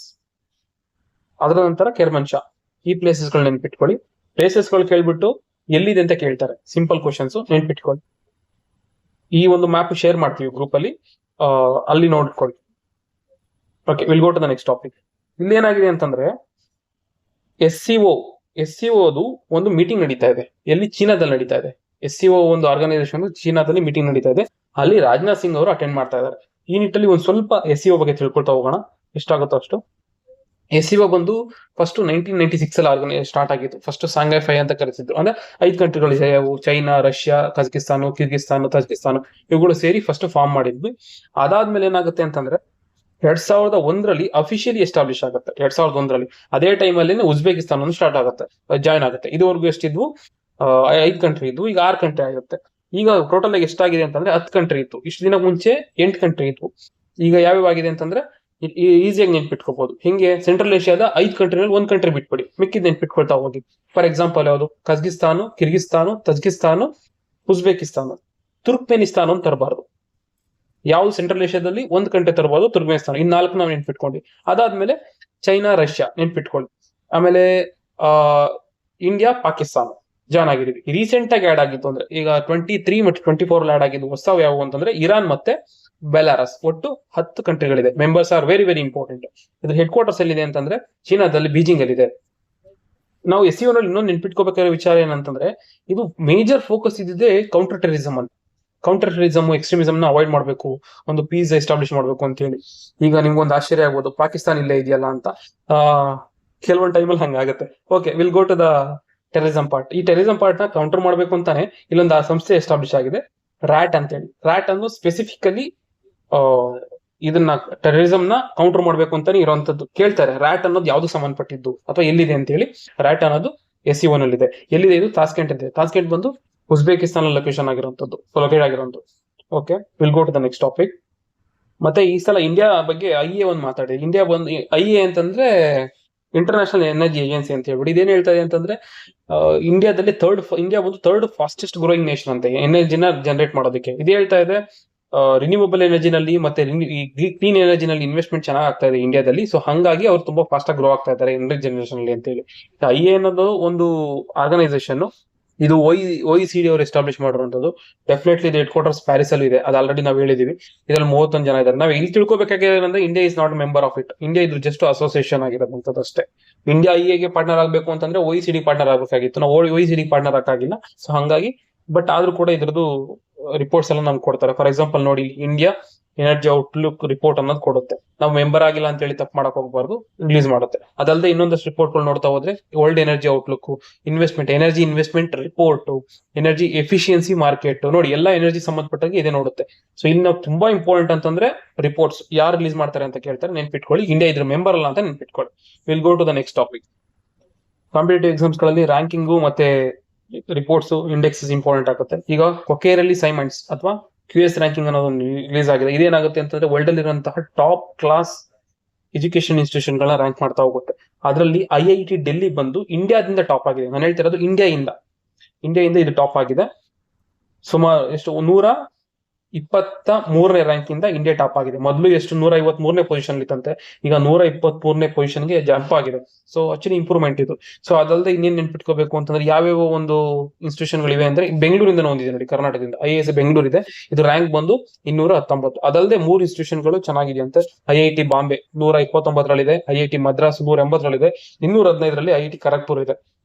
ಅದರ ನಂತರ ಕೆರ್ಮನ್ಶಾ. ಈ ಪ್ಲೇಸಸ್ ಗಳು ನೆನ್ಪಿಟ್ಕೊಳ್ಳಿ. ಪ್ಲೇಸಸ್ ಗಳು ಕೇಳ್ಬಿಟ್ಟು ಎಲ್ಲಿದೆ ಅಂತ ಕೇಳ್ತಾರೆ, ಸಿಂಪಲ್ ಕ್ವಶನ್ಸ್ ನೆನ್ಪಿಟ್ಕೊಳ್ಳಿ. ಈ ಒಂದು ಮ್ಯಾಪ್ ಶೇರ್ ಮಾಡ್ತೀವಿ ಗ್ರೂಪ್ ಅಲ್ಲಿ, ಅಲ್ಲಿ ನೋಡ್ಕೊಳ್ಳಿ. Okay, will go to the next topic. ಇಲ್ಲಿ ಏನಾಗಿದೆ ಅಂತಂದ್ರೆ SCO ಒಂದು ಮೀಟಿಂಗ್ ನಡೀತಾ ಇದೆ. ಎಲ್ಲಿ? ಚೀನಾದಲ್ಲಿ ನಡೀತಾ ಇದೆ. SCO ಒಂದು ಆರ್ಗನೈಸೇಷನ್ ಚೀನಾದಲ್ಲಿ ಮೀಟಿಂಗ್ ನಡೀತಾ ಇದೆ. ಅಲ್ಲಿ ರಾಜನಾಥ್ ಸಿಂಗ್ ಅವರು ಅಟೆಂಡ್ ಮಾಡ್ತಾ ಇದ್ದಾರೆ. ಈ ನಿಟ್ಟಲ್ಲಿ ಒಂದು ಸ್ವಲ್ಪ SCO ಬಗ್ಗೆ ತಿಳ್ಕೊಳ್ತಾ ಹೋಗೋಣ, ಎಷ್ಟಾಗುತ್ತೋ ಅಷ್ಟು. SCO ಬಂದು ಫಸ್ಟ್ 1996 ಅಲ್ಲಿ ಸ್ಟಾರ್ಟ್ ಆಗಿತ್ತು. ಫಸ್ಟ್ ಸಾಂಘೈ 5 ಅಂತ ಕರೆಸಿದ್ರು. ಅಂದ್ರೆ 5 ಕಂಟ್ರಿಗಳು, China, Russia, Kazakhstan, Kyrgyzstan, Tajikistan ಇವುಗಳು ಸೇರಿ ಫಸ್ಟ್ ಫಾರ್ಮ್ ಮಾಡಿದ್ವಿ. ಅದಾದ್ಮೇಲೆ ಏನಾಗುತ್ತೆ ಅಂತಂದ್ರೆ 2001 ಅಫಿಷಿಯಲಿ ಎಸ್ಟಾಬ್ಲಿಷ್ ಆಗುತ್ತೆ. 2001 ಅದೇ ಟೈಮ್ ಅಲ್ಲಿ ಉಜ್ಬೇಕಿಸ್ತಾನ ಸ್ಟಾರ್ಟ್ ಆಗುತ್ತೆ, ಜಾಯ್ನ್ ಆಗುತ್ತೆ. ಇದುವರೆಗೂ ಎಷ್ಟಿದ್ವು? 5 ಕಂಟ್ರಿ ಇದ್ವು, ಈಗ 6 ಕಂಟ್ರಿ ಆಗುತ್ತೆ. ಈಗ ಟೋಟಲ್ ಆಗಿ ಎಷ್ಟಾಗಿದೆ ಅಂತಂದ್ರೆ 10 ಕಂಟ್ರಿ ಇತ್ತು. ಇಷ್ಟು ದಿನ ಮುಂಚೆ 8 ಕಂಟ್ರಿ ಇದ್ವು. ಈಗ ಯಾವ್ಯಾವ ಆಗಿದೆ ಅಂತಂದ್ರೆ ಈಸಿಯಾಗಿ ನೆನ್ಪಿಟ್ಕೋಬಹುದು. ಹಿಂಗೆ ಸೆಂಟ್ರಲ್ ಏಷ್ಯಾದ 5 ಕಂಟ್ರಿನಲ್ಲಿ 1 ಕಂಟ್ರಿ ಬಿಟ್ಬಿಡಿ, ಮಿಕ್ಕಿದ್ ನೆನ್ಪಿಟ್ಕೊಳ್ತಾ ಹೋಗಿ. ಫಾರ್ ಎಕ್ಸಾಂಪಲ್ ಯಾವುದು? ಕಜಕಿಸ್ತಾನ, ಕಿರ್ಗಿಸ್ತಾನ, ತಜಿಕಿಸ್ತಾನ, ಉಜ್ಬೇಕಿಸ್ತಾನ, ತುರ್ಕ್ಮೆನಿಸ್ತಾನ ಅಂತ ತರಬಾರ್ದು. ಯಾವ್ದು ಸೆಂಟ್ರಲ್ ಏಷ್ಯಾದಲ್ಲಿ 1 ಕಂಟ್ರಿ ತರಬಹುದು? ತುರ್ಕ್ಮೆನಿಸ್ತಾನ. ಇನ್ 4 ನಾವು ನೆನ್ಪಿಟ್ಕೊಂಡ್ವಿ. ಅದಾದ್ಮೇಲೆ ಚೈನಾ, ರಷ್ಯಾ ನೆನ್ಪಿಟ್ಕೊಳ್ಳಿ. ಆಮೇಲೆ ಇಂಡಿಯಾ, ಪಾಕಿಸ್ತಾನ ಜಾಯ್ನ್ ಆಗಿದ್ವಿ. ರೀಸೆಂಟ್ ಆಗಿ ಆಡ್ ಆಗಿತ್ತು ಅಂದ್ರೆ ಈಗ 23 ಮತ್ತು 24 ಆಡ್ ಆಗಿದ್ದು ಹೊಸವು ಯಾವುವು ಅಂತಂದ್ರೆ ಇರಾನ್ ಮತ್ತೆ ಬೆಲಾರಸ್. ಒಟ್ಟು 10 ಕಂಟ್ರಿಗಳಿದೆ. Members are very very important. ಇದ್ರ ಹೆಡ್ ಕ್ವಾರ್ಟರ್ಸ್ ಎಲ್ಲಿದೆ ಅಂತಂದ್ರೆ ಚೀನಾದಲ್ಲಿ, ಬೀಜಿಂಗ್ ಅಲ್ಲಿ ಇದೆ. ನಾವು SCO ನಲ್ಲಿ ಇನ್ನೊಂದು ನೆನ್ಪಿಟ್ಕೋಬೇಕಾಗಿರೋ ವಿಚಾರ ಏನಂತಂದ್ರೆ ಇದು ಮೇಜರ್ ಫೋಕಸ್ ಇದ್ದಿದೆ ಕೌಂಟರ್ ಟೆರರಿಸಮ್ ಅಂತ. ಕೌಂಟರ್ ಟೆರರಿಸಮ್, ಎಕ್ಸ್ಟ್ರೀಮಿಸಮ್ ನ ಅವಾಯ್ಡ್ ಮಾಡಬೇಕು, ಒಂದು ಪೀಸ್ ಎಸ್ಟಾಬ್ಲಿಷ್ ಮಾಡಬೇಕು ಅಂತ ಹೇಳಿ. ಈಗ ನಿಮ್ಗೊಂದು ಆಶ್ಚರ್ಯ ಆಗ್ಬೋದು, ಪಾಕಿಸ್ತಾನ ಇಲ್ಲೇ ಇದೆಯಲ್ಲ ಅಂತ. ಕೆಲವೊಂದು ಟೈಮಲ್ಲಿ ಹಂಗಾಗುತ್ತೆ. Okay, will go to the terrorism part. ಈ ಟೆರರಿಸಮ್ ಪಾರ್ಟ್ ನ ಕೌಂಟರ್ ಮಾಡಬೇಕು ಅಂತಾನೆ ಇಲ್ಲೊಂದು ಸಂಸ್ಥೆ ಎಸ್ಟಾಬ್ಲಿಷ್ ಆಗಿದೆ, ರ್ಯಾಟ್ ಅಂತ ಹೇಳಿ. ರ್ಯಾಟ್ ಅನ್ನು ಸ್ಪೆಸಿಫಿಕಲಿ ಇದನ್ನ ಟೆರರಿಸಮ್ ನ ಕೌಂಟರ್ ಮಾಡ್ಬೇಕು ಅಂತಾನೆ ಇರುವಂತದ್ದು. ಕೇಳ್ತಾರೆ ರ್ಯಾಟ್ ಅನ್ನೋದು ಯಾವ್ದು ಸಂಬಂಧಪಟ್ಟಿದ್ದು ಅಥವಾ ಎಲ್ಲಿದೆ ಅಂತ ಹೇಳಿ. ರ್ಯಾಟ್ ಅನ್ನೋದು SCO ನಲ್ಲಿದೆ. ಎಲ್ಲಿದೆ? ಇದು ತಾಸ್ಕೆಂಟ್ ಇದೆ. ತಾಸ್ಕೆಂಟ್ ಬಂದು ಉಜ್ಬೇಕಿಸ್ತಾನ ಲೊಕೇಶನ್ ಆಗಿರುವಂತದ್ದು, ಲೊಕೇಟ್ ಆಗಿರುವಂತದ್ದು. Okay, will go to the next topic. ಮತ್ತೆ ಈ ಸಲ ಇಂಡಿಯಾ ಬಗ್ಗೆ ಐಎ ಒಂದು ಮಾತಾಡಿದೆ. ಇಂಡಿಯಾ ಬಂದು ಐಎ ಅಂತಂದ್ರೆ ಇಂಟರ್ನ್ಯಾಷನಲ್ ಎನರ್ಜಿ ಏಜೆನ್ಸಿ ಅಂತ ಹೇಳ್ಬಿಟ್ಟು ಇದೇನ್ ಹೇಳ್ತಾ ಇದೆ ಅಂತಂದ್ರೆ ಇಂಡಿಯಾದಲ್ಲಿ ಇಂಡಿಯಾ ಬಂದು ಥರ್ಡ್ ಫಾಸ್ಟೆಸ್ಟ್ ಗ್ರೋಯಿಂಗ್ ನೇಷನ್ ಅಂತ ಎನರ್ಜಿನ ಜನರೇಟ್ ಮಾಡೋದಕ್ಕೆ. ಇದು ಹೇಳ್ತಾ ಇದೆ ರಿನ್ಯೂವಬಲ್ ಎನರ್ಜಿನಲ್ಲಿ ಮತ್ತೆ ಕ್ಲೀನ್ ಎನರ್ಜಿನಲ್ಲಿ ಇನ್ವೆಸ್ಟ್ಮೆಂಟ್ ಚೆನ್ನಾಗಿ ಆಗ್ತಾ ಇದೆ ಇಂಡಿಯಾದಲ್ಲಿ. ಸೊ ಹಂಗಾಗಿ ಅವ್ರು ತುಂಬಾ ಫಾಸ್ಟ್ ಆಗಿ ಗ್ರೋ ಆಗ್ತಾ ಇದ್ದಾರೆ ಎನರ್ಜಿ ಜನರೇಷನ್ ಅಲ್ಲಿ ಅಂತ ಹೇಳಿ. ಐಎ ಅನ್ನೋದು ಒಂದು ಆರ್ಗನೈಸೇಷನ್, ಇದು OECD ಅವರು ಎಸ್ಟಾಬ್ಲಿಷ್ ಮಾಡಿರುವಂತದ್ದು. ಡೆಫಿನೆಟ್ಲಿ ಇದು ಹೆಡ್ ಕ್ವಾರ್ಟರ್ಸ್ ಪ್ಯಾರಿಸ್ ಅಲ್ಲಿ ಇದೆ, ಅದು ಆಲ್ರೆಡಿ ನಾವು ಹೇಳಿದೀವಿ. ಇದ್ರಲ್ಲಿ 31 ಜನ ಇದ್ದಾರೆ. ನಾವು ಇಲ್ಲಿ ತಿಳ್ಕೊಬೇಕಾಗಿರೋದಂದ್ರೆ India is not member of it. India ಇದು ಜಸ್ಟ್ ಅಸೋಸಿಯೇಷನ್ ಆಗಿರೋದಂಥದ್ದು ಅಷ್ಟೇ. ಇಂಡಿಯಾ ಐಎಗೆ ಪಾರ್ಟ್ನರ್ ಆಗಬೇಕು ಅಂತಂದ್ರೆ OECD ಪಾರ್ಟ್ನರ್ ಆಗಬೇಕಾಗಿತ್ತು. ನಾವು OECD ಪಾರ್ಟ್ನರ್ ಆಗಿಲ್ಲ. ಸೊ ಹಂಗಾಗಿ ಬಟ್ ಆದ್ರೂ ಕೂಡ ಇದ್ರದ್ದು ರಿಪೋರ್ಟ್ಸ್ ಎಲ್ಲ ನಮ್ಗೆ ಕೊಡ್ತಾರೆ. ಫಾರ್ ಎಕ್ಸಾಂಪಲ್ ನೋಡಿ, ಇಂಡಿಯಾ ಎನರ್ಜಿ ಔಟ್ಲುಕ್ ರಿಪೋರ್ಟ್ ಅನ್ನೋದು ಕೊಡುತ್ತೆ. ನಾವು ಮೆಂಬರ್ ಆಗಿಲ್ಲ ಅಂತ ಹೇಳಿ ತಪ್ಪು ಮಾಡಕ್ ಹೋಗ್ಬಾರ್ದು, ರಿಲೀಸ್ ಮಾಡುತ್ತೆ. ಅದಲ್ಲದೆ ಇನ್ನೊಂದಷ್ಟು ರಿಪೋರ್ಟ್ಗಳು ನೋಡ್ತಾ ಹೋದ್ರೆ world energy outlook, energy investment report, energy efficiency market, ನೋಡಿ ಎಲ್ಲ ಎನರ್ಜಿ ಸಂಬಂಧಪಟ್ಟಾಗಿ ಇದೆ ನೋಡುತ್ತೆ. ಸೊ ಇಲ್ಲಿ ನಾವು ತುಂಬಾ ಇಂಪಾರ್ಟೆಂಟ್ ಅಂತಂದ್ರೆ ರಿಪೋರ್ಟ್ಸ್ ಯಾರು ರಿಲೀಸ್ ಮಾಡ್ತಾರೆ ಅಂತ ಕೇಳ್ತಾರೆ, ನೆನ್ಪಿಟ್ಕೊಳ್ಳಿ. ಇಂಡಿಯಾ ಇದ್ರ ಮೆಂಬರ್ ಅಲ್ಲ ಅಂತ ನೆನ್ಪಿಟ್ಕೊಳ್ಳಿ. Will go to the next topic. Competitive exams ಗಳಲ್ಲಿ ರ್ಯಾಂಕಿಂಗು ಮತ್ತೆ ರಿಪೋರ್ಟ್ಸ್ ಇಂಡೆಕ್ಸಸ್ ಇಂಪಾರ್ಟೆಂಟ್ ಆಗುತ್ತೆ. ಈಗ ಕೊಕೇರಲ್ಲಿ ಸೈಮಂಡ್ಸ್ ಅಥವಾ QS ರ್ಯಾಂಕಿಂಗ್ ಅನ್ನೋದು ರಿಲೀಸ್ ಆಗಿದೆ. ಇದೇನಾಗುತ್ತೆ ಅಂತಂದ್ರೆ ವರ್ಲ್ಡ್ ಅಲ್ಲಿ ಇರುವಂತಹ ಟಾಪ್ ಕ್ಲಾಸ್ ಎಜುಕೇಶನ್ ಇನ್ಸ್ಟಿಟ್ಯೂಷನ್ ಗಳನ್ನ ರ್ಯಾಂಕ್ ಮಾಡ್ತಾ ಹೋಗುತ್ತೆ. ಅದರಲ್ಲಿ IIT ಡೆಲ್ಲಿ ಬಂದು ಇಂಡಿಯಾದಿಂದ ಟಾಪ್ ಆಗಿದೆ. ನಾನು ಹೇಳ್ತಿರೋದು ಇಂಡಿಯಾದಿಂದ ಇದು ಟಾಪ್ ಆಗಿದೆ. ಸುಮಾರು ಎಷ್ಟು 123ನೇ ರ್ಯಾಂಕ್ ಇಂದ ಇಂಡಿಯಾ ಟಾಪ್ ಆಗಿದೆ. ಮೊದಲು ಎಷ್ಟು 153ನೇ ಪೊಸಿಷನ್ ಇತ್ತಂತೆ, ಈಗ 123ನೇ ಪೊಸಿಷನ್ಗೆ ಜಂಪ್ ಆಗಿದೆ. ಸೊ ಆಕ್ಚುಲಿ ಇಂಪ್ರೂವ್ಮೆಂಟ್ ಇದು. ಸೊ ಅದಲ್ಲದೆ ಇನ್ನೇನ್ ನೆನ್ಪಿಟ್ಕೋಬೇಕು ಅಂತಂದ್ರೆ ಯಾವ್ಯಾವ ಒಂದು ಇನ್ಸ್ಟಿಟ್ಯೂಷನ್ ಗಳಿವೆ ಅಂದ್ರೆ ಬೆಂಗಳೂರಿಂದ ಒಂದಿದೆ ನೋಡಿ, ಕರ್ನಾಟಕದಿಂದ IIS ಬೆಂಗಳೂರು ಇದೆ. ಇದು ರ್ಯಾಂಕ್ ಬಂದು 219. ಅದಲ್ಲದೆ 3 ಇನ್ಸ್ಟಿಟ್ಯೂಷನ್ ಗಳು ಚೆನ್ನಾಗಿದೆ ಅಂತೆ. IIT Bombay 129ರಲ್ಲಿದೆ, IIT Madras 180ರಲ್ಲಿದೆ, 215ರಲ್ಲಿ IIT Kharagpur ಇದೆ.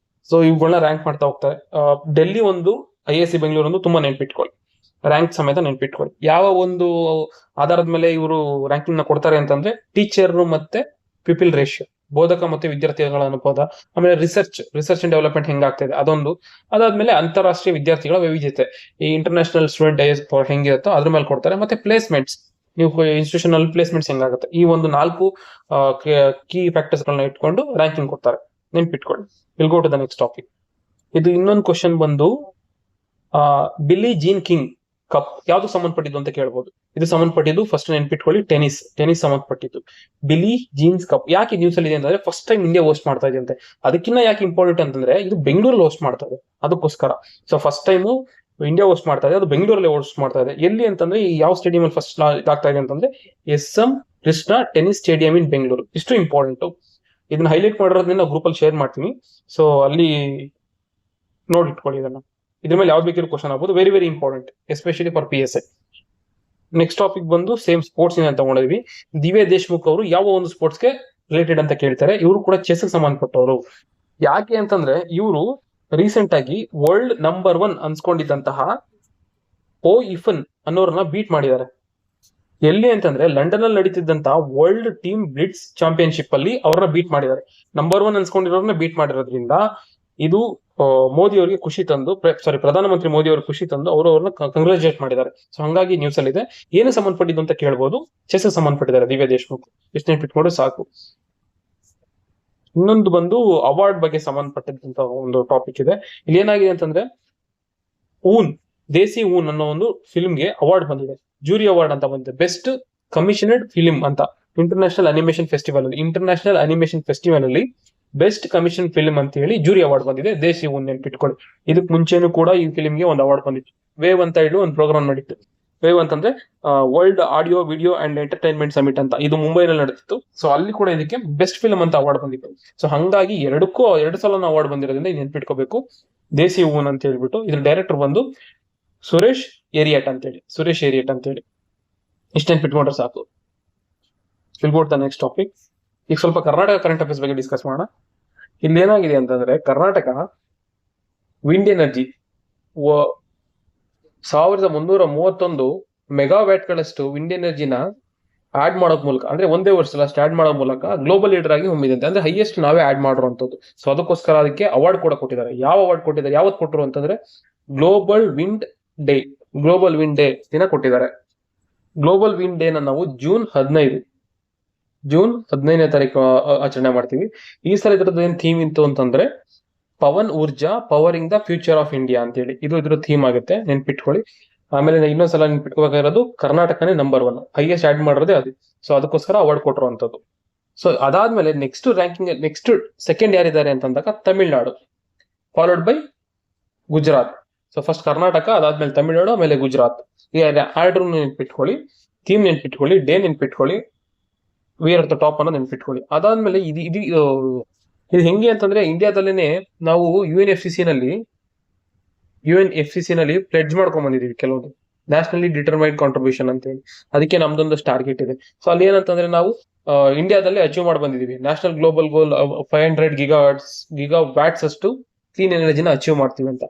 ಸೊ ಇವುಗಳನ್ನ ರ್ಯಾಂಕ್ ಮಾಡ್ತಾ ಹೋಗ್ತಾರೆ. ಡೆಲ್ಲಿ ಒಂದು, IISc ಬೆಂಗಳೂರು ಒಂದು ತುಂಬಾ ನೆನ್ಪಿಟ್ಕೊಳ್ಳಿ, ರ್ಯಾಂಕ್ ಸಮೇತ ನೆನ್ಪಿಟ್ಕೊಳ್ಳಿ. ಯಾವ ಒಂದು ಆಧಾರದ ಮೇಲೆ ಇವರು ರ್ಯಾಂಕಿಂಗ್ ನ ಕೊಡ್ತಾರೆ ಅಂತಂದ್ರೆ ಟೀಚರ್ ಮತ್ತೆ ಪೀಪಲ್ ರೇಷಿಯೋ, ಬೋಧಕ ಮತ್ತೆ ವಿದ್ಯಾರ್ಥಿಗಳ ಅನುಪಾತ, ಆಮೇಲೆ ರಿಸರ್ಚ್ ಅಂಡ್ ಡೆವಲಪ್ಮೆಂಟ್ ಹೆಂಗಾಗ್ತಿದೆ ಅದೊಂದು, ಅದಾದ್ಮೇಲೆ ಅಂತಾರಾಷ್ಟ್ರೀಯ ವಿದ್ಯಾರ್ಥಿಗಳ ವೈವಿಧ್ಯತೆ, ಈ ಇಂಟರ್ನ್ಯಾಷನಲ್ ಸ್ಟೂಡೆಂಟ್ ಡೇಸ್ ಹೆಂಗಿರುತ್ತೋ ಅದ್ರ ಮೇಲೆ ಕೊಡ್ತಾರೆ. ಮತ್ತೆ ಪ್ಲೇಸ್ಮೆಂಟ್ಸ್, ನೀವು ಇನ್ಸ್ಟಿಟ್ಯೂಷನ್ ಅಲ್ಲಿ ಪ್ಲೇಸ್ಮೆಂಟ್ಸ್ ಹೆಂಗಾಗುತ್ತೆ, ಈ ಒಂದು 4 ಕೀ ಫ್ಯಾಕ್ಟರ್ಸ್ ಗಳನ್ನ ಇಟ್ಕೊಂಡು ರ್ಯಾಂಕಿಂಗ್ ಕೊಡ್ತಾರೆ, ನೆನ್ಪಿಟ್ಕೊಳ್ಳಿ. Will go to the next topic. ಇದು ಇನ್ನೊಂದು ಕ್ವಶನ್ ಬಂದು ಬಿಲಿ ಜೀನ್ ಕಿಂಗ್ ಕಪ್ ಯಾವ್ದು ಸಂಬಂಧಪಟ್ಟಿದ್ದು ಅಂತ ಕೇಳ್ಬೋದು. ಇದು ಸಂಬಂಧಪಟ್ಟಿದ್ದು ಫಸ್ಟ್ ನೆನ್ಪಿಟ್ಕೊಳ್ಳಿ, ಟೆನಿಸ್ ಸಂಬಂಧಪಟ್ಟಿದ್ದು. ಬಿಲಿ ಜೀನ್ಸ್ ಕಪ್ ಯಾಕೆ ನ್ಯೂಸ್ ಅಲ್ಲಿ ಇದೆ ಅಂತಂದ್ರೆ ಫಸ್ಟ್ ಟೈಮ್ ಇಂಡಿಯಾ ಹೋಸ್ಟ್ ಮಾಡ್ತಾ ಇದೆ ಅಂತೆ. ಅದಕ್ಕಿಂತ ಯಾಕೆ ಇಂಪಾರ್ಟೆಂಟ್ ಅಂತಂದ್ರೆ ಇದು ಬೆಂಗಳೂರಲ್ಲಿ ಹೋಸ್ಟ್ ಮಾಡ್ತಾ ಇದೆ, ಅದಕ್ಕೋಸ್ಕರ. So first time India host ಮಾಡ್ತಾ ಇದೆ, ಅದು ಬೆಂಗಳೂರಲ್ಲಿ ಹೋಸ್ಟ್ ಮಾಡ್ತಾ ಇದೆ. ಎಲ್ಲಿ ಅಂತಂದ್ರೆ ಈ ಯಾವ ಸ್ಟೇಡಿಯಂ ಅಲ್ಲಿ ಫಸ್ಟ್ ಆಗ್ತಾ ಇದೆ ಅಂತಂದ್ರೆ SM ಕೃಷ್ಣ ಟೆನಿಸ್ ಸ್ಟೇಡಿಯಂ ಇನ್ ಬೆಂಗಳೂರು. ಇಷ್ಟು ಇಂಪಾರ್ಟೆಂಟ್. ಇದನ್ನ ಹೈಲೈಟ್ ಮಾಡಿರೋದ್ರಿಂದ ಗ್ರೂಪ್ ಅಲ್ಲಿ ಶೇರ್ ಮಾಡ್ತೀನಿ. ಸೊ ಅಲ್ಲಿ ನೋಡಿಟ್ಕೊಳ್ಳಿ ಇದನ್ನ. ಇದ್ರ ಮೇಲೆ ಯಾವ್ದು ಬೇಕಿರೋ ಕ್ವಶನ್ ಆಗ್ಬೋದು. Very very important, especially for PSI. Next topic ಬಂದು ಸೇಮ್ ಸ್ಪೋರ್ಟ್ಸ್ ಇಂದ ತಗೊಂಡಿದ್ವಿ. ದಿವ್ಯ ದೇಶ್ಮುಖ್ ಅವರು ಯಾವ ಒಂದು ಸ್ಪೋರ್ಟ್ಸ್ಗೆ ರಿಲೇಟೆಡ್ ಅಂತ ಕೇಳ್ತಾರೆ. ಇವರು ಕೂಡ ಚೆಸ್ ಸಂಬಂಧಪಟ್ಟವರು. ಯಾಕೆ ಅಂತಂದ್ರೆ ಇವರು ರೀಸೆಂಟ್ ಆಗಿ ವರ್ಲ್ಡ್ ನಂಬರ್ 1 ಅನ್ಸ್ಕೊಂಡಿದ್ದಂತಹ ಇಫನ್ ಅನ್ನೋರನ್ನ ಬೀಟ್ ಮಾಡಿದ್ದಾರೆ. ಎಲ್ಲಿ ಅಂತಂದ್ರೆ ಲಂಡನ್ ಅಲ್ಲಿ ನಡೀತಿದ್ದಂತಹ ವರ್ಲ್ಡ್ ಟೀಮ್ ಬ್ಲಿಟ್ಸ್ ಚಾಂಪಿಯನ್ಶಿಪ್ ಅಲ್ಲಿ ಅವ್ರನ್ನ ಬೀಟ್ ಮಾಡಿದ್ದಾರೆ. ನಂಬರ್ 1 ಅನ್ಸ್ಕೊಂಡಿರೋರ್ನ ಬೀಟ್ ಮಾಡಿರೋದ್ರಿಂದ ಇದು ಮೋದಿ ಅವರಿಗೆ ಖುಷಿ ತಂದು, ಪ್ರಧಾನಮಂತ್ರಿ ಮೋದಿ ಅವ್ರಿಗೆ ಖುಷಿ ತಂದು ಅವ್ರನ್ನ ಕಂಗ್ರಾಚುಲೇಟ್ ಮಾಡಿದ್ದಾರೆ. ಸೊ ಹಂಗಾಗಿ ನ್ಯೂಸ್ ಅಲ್ಲಿ ಇದೆ. ಏನು ಸಂಬಂಧಪಟ್ಟಿದ್ದು ಅಂತ ಕೇಳ್ಬೋದು, ಚೆಸ್ ಸಂಬಂಧಪಟ್ಟಿದ್ದಾರೆ ದಿವ್ಯ ದೇಶ್ಮುಖ್. ಎಷ್ಟು ನೆನ್ಪಿಟ್ಕೊಂಡು ಸಾಕು. ಇನ್ನೊಂದು ಬಂದು ಅವಾರ್ಡ್ ಬಗ್ಗೆ ಸಂಬಂಧಪಟ್ಟಂತ ಒಂದು ಟಾಪಿಕ್ ಇದೆ. ಇಲ್ಲಿ ಏನಾಗಿದೆ ಅಂತಂದ್ರೆ ದೇಸಿ ಊನ್ ಅನ್ನೋ ಒಂದು ಫಿಲ್ಮ್ಗೆ ಅವಾರ್ಡ್ ಬಂದಿದೆ, ಜೂರಿ ಅವಾರ್ಡ್ ಅಂತ ಬಂದಿದೆ. ಬೆಸ್ಟ್ ಕಮಿಷನಡ್ ಫಿಲ್ಮ್ ಅಂತ ಇಂಟರ್ನ್ಯಾಷನಲ್ ಅನಿಮೇಷನ್ ಫೆಸ್ಟಿವಲ್ ಅಲ್ಲಿ ಬೆಸ್ಟ್ ಕಮಿಷನ್ ಫಿಲ್ಮ್ ಅಂತ ಹೇಳಿ ಜೂರಿ ಅವಾರ್ಡ್ ಬಂದಿದೆ. ದೇಸಿ ಊನ್ ನೆನ್ಪಿಟ್ಕೊಳ್ಳಿ. ಇದಕ್ ಮುಂಚೆನೂ ಕೂಡ ಈ ಫಿಲ್ಮ್ಗೆ ಒಂದು ಅವಾರ್ಡ್ ಬಂದಿತ್ತು. ವೇವ್ ಅಂತ ಹೇಳಿ ಒಂದು ಪ್ರೋಗ್ರಾಮ್ ನಡೀತು. ವೇವ್ ಅಂತಂದ್ರೆ world audio video and entertainment summit ಅಂತ, ಇದು ಮುಂಬೈನಲ್ಲಿ ನಡೆದಿತ್ತು. ಸೊ ಅಲ್ಲಿ ಕೂಡ ಇದಕ್ಕೆ ಬೆಸ್ಟ್ ಫಿಲ್ಮ್ ಅಂತ ಅವಾರ್ಡ್ ಬಂದಿತ್ತು. ಸೊ ಹಂಗಾಗಿ 2 ಸಲ ಅವಾರ್ಡ್ ಬಂದಿರೋದ್ರಿಂದ ನೆನ್ಪಿಟ್ಕೋಬೇಕು, ದೇಸಿ ಊನ್ ಅಂತ ಹೇಳ್ಬಿಟ್ಟು. ಇದ್ರ ಡೈರೆಕ್ಟರ್ ಬಂದು ಸುರೇಶ್ ಏರಿಯಟ್ ಅಂತ ಹೇಳಿ. ಇಷ್ಟ ನೆನ್ಪಿಟ್ಕೊಂಡ್ರೆ ಸಾಕು. Next topic. ಈಗ ಸ್ವಲ್ಪ ಕರ್ನಾಟಕ ಕರೆಂಟ್ ಅಫೇರ್ಸ್ ಬಗ್ಗೆ ಡಿಸ್ಕಸ್ ಮಾಡೋಣ. ಇಲ್ಲಿ ಏನಾಗಿದೆ ಅಂತಂದ್ರೆ ಕರ್ನಾಟಕ ವಿಂಡ್ ಎನರ್ಜಿ 1331 ಮೆಗಾವ್ಯಾಟ್ ಗಳಷ್ಟು ವಿಂಡ್ ಎನರ್ಜಿನ ಆಡ್ ಮಾಡೋದ್ ಮೂಲಕ, ಅಂದ್ರೆ ಒಂದೇ ವರ್ಷ ಆಡ್ ಮಾಡೋ ಮೂಲಕ ಗ್ಲೋಬಲ್ ಲೀಡರ್ ಆಗಿ ಹೊಮ್ಮಿದೆ. ಅಂದ್ರೆ ಹೈಯೆಸ್ಟ್ ನಾವೇ ಆಡ್ ಮಾಡಿರುವಂತದ್ದು. ಸೊ ಅದಕ್ಕೋಸ್ಕರ ಅದಕ್ಕೆ ಅವಾರ್ಡ್ ಕೂಡ ಕೊಟ್ಟಿದ್ದಾರೆ. ಯಾವ ಅವಾರ್ಡ್ ಕೊಟ್ಟಿದ್ದಾರೆ, ಯಾವತ್ತು ಕೊಟ್ಟರು ಅಂತಂದ್ರೆ ಗ್ಲೋಬಲ್ ವಿಂಡ್ ಡೇ ದಿನ ಕೊಟ್ಟಿದ್ದಾರೆ. ಗ್ಲೋಬಲ್ ವಿಂಡ್ ಡೇನ ನಾವು ಜೂನ್ 15ನೇ ತಾರೀಕು ಆಚರಣೆ ಮಾಡ್ತೀವಿ. ಈ ಸಲ ಇದ್ರದ್ದು ಏನ್ ಥೀಮ್ ಇತ್ತು ಅಂತಂದ್ರೆ Pawan Urja powering the future of India ಅಂತ ಹೇಳಿ ಇದು ಇದ್ರ ಥೀಮ್ ಆಗುತ್ತೆ, ನೆನ್ಪಿಟ್ಕೊಳ್ಳಿ. ಆಮೇಲೆ ಇನ್ನೊಂದ್ಸಲ ನೆನ್ಪಿಟ್ಕೋಬೇಕಾಗಿರೋದು ಕರ್ನಾಟಕನೇ ನಂಬರ್ 1 ಹೈಯೆಸ್ಟ್ ಆಡ್ ಮಾಡಿರೋದೇ ಅದು. ಸೊ ಅದಕ್ಕೋಸ್ಕರ ಅವಾರ್ಡ್ ಕೊಟ್ಟಿರುವಂತದ್ದು. ಸೊ ಅದಾದ್ಮೇಲೆ ನೆಕ್ಸ್ಟ್ ಸೆಕೆಂಡ್ ಯಾರಿದ್ದಾರೆ ಅಂತಂದಾಗ Tamil Nadu, followed by Gujarat. So first Karnataka, ಅದಾದ್ಮೇಲೆ ತಮಿಳ್ನಾಡು, ಆಮೇಲೆ ಗುಜರಾತ್. ಈ ಆರ್ಡರ್ ನೆನ್ಪಿಟ್ಕೊಳ್ಳಿ, ಥೀಮ್ ನೆನ್ಪಿಟ್ಕೊಳ್ಳಿ, ಡೇ ನೆನ್ಪಿಟ್ಕೊಳ್ಳಿ, ವಿ ಆರ್ ದ ಟಾಪ್ ಅನ್ನೋ ನೆನ್ಪಿಟ್ಕೊಳ್ಳಿ. ಅದಾದ್ಮೇಲೆ ಇದು ಹೆಂಗೆ ಅಂತಂದ್ರೆ ಇಂಡಿಯಾದಲ್ಲೇನೆ ನಾವು ಯುಎನ್ಎಫ್ಸಿಸಿ ನಲ್ಲಿ ಪ್ಲೆಡ್ಜ್ ಮಾಡ್ಕೊಂಡ್ ಬಂದಿದೀವಿ ಕೆಲವೊಂದು, ನ್ಯಾಷನಲಿ ಡಿಟರ್ಮೈನ್ಡ್ ಕಾಂಟ್ರಿಬ್ಯೂಷನ್ ಅಂತ ಹೇಳಿ. ಅದಕ್ಕೆ ನಮ್ದೊಂದಷ್ಟು ಟಾರ್ಗೆಟ್ ಇದೆ. ಸೊ ಅಲ್ಲಿ ಏನಂತಂದ್ರೆ ನಾವು ಇಂಡಿಯಾದಲ್ಲಿ ಅಚೀವ್ ಮಾಡಿ ಬಂದಿದೀವಿ. ನ್ಯಾಷನಲ್ ಗ್ಲೋಬಲ್ ಗೋಲ್ 500 ಗಿಗಾವ್ಯಾಟ್ಸ್ ಅಷ್ಟು ಕ್ಲೀನ್ ಎನರ್ಜಿನ ಅಚೀವ್ ಮಾಡ್ತೀವಿ ಅಂತ.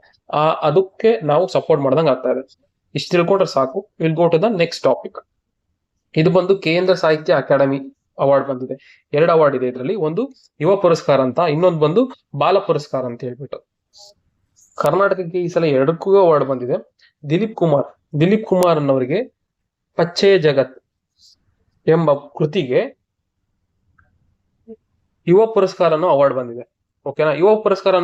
ಅದಕ್ಕೆ ನಾವು ಸಪೋರ್ಟ್ ಮಾಡ್ದಂಗೆ ಆಗ್ತಾ ಇದೆ. ಇಷ್ಟು ತಿಳ್ಕೊಂಡ್ರೆ ಸಾಕು. Will go to the next topic. ಇದು ಬಂದು ಕೇಂದ್ರ ಸಾಹಿತ್ಯ ಅಕಾಡೆಮಿ ಅವಾರ್ಡ್ ಬಂದಿದೆ. 2 ಅವಾರ್ಡ್ ಇದೆ ಇದರಲ್ಲಿ. ಒಂದು ಯುವ ಪುರಸ್ಕಾರ ಅಂತ, ಇನ್ನೊಂದು ಬಂದು ಬಾಲ ಪುರಸ್ಕಾರ ಅಂತ ಹೇಳ್ಬಿಟ್ಟು. ಕರ್ನಾಟಕಕ್ಕೆ ಈ ಸಲ 2ಕ್ಕೂ ಅವಾರ್ಡ್ ಬಂದಿದೆ. ದಿಲೀಪ್ ಕುಮಾರ್ ಅನ್ನೋರಿಗೆ ಪಚ್ಚೆಯ ಜಗತ್ ಎಂಬ ಕೃತಿಗೆ ಯುವ ಪುರಸ್ಕಾರ ಅನ್ನೋ ಅವಾರ್ಡ್ ಬಂದಿದೆ. ಓಕೆನಾ. ಯುವ ಪುರಸ್ಕಾರ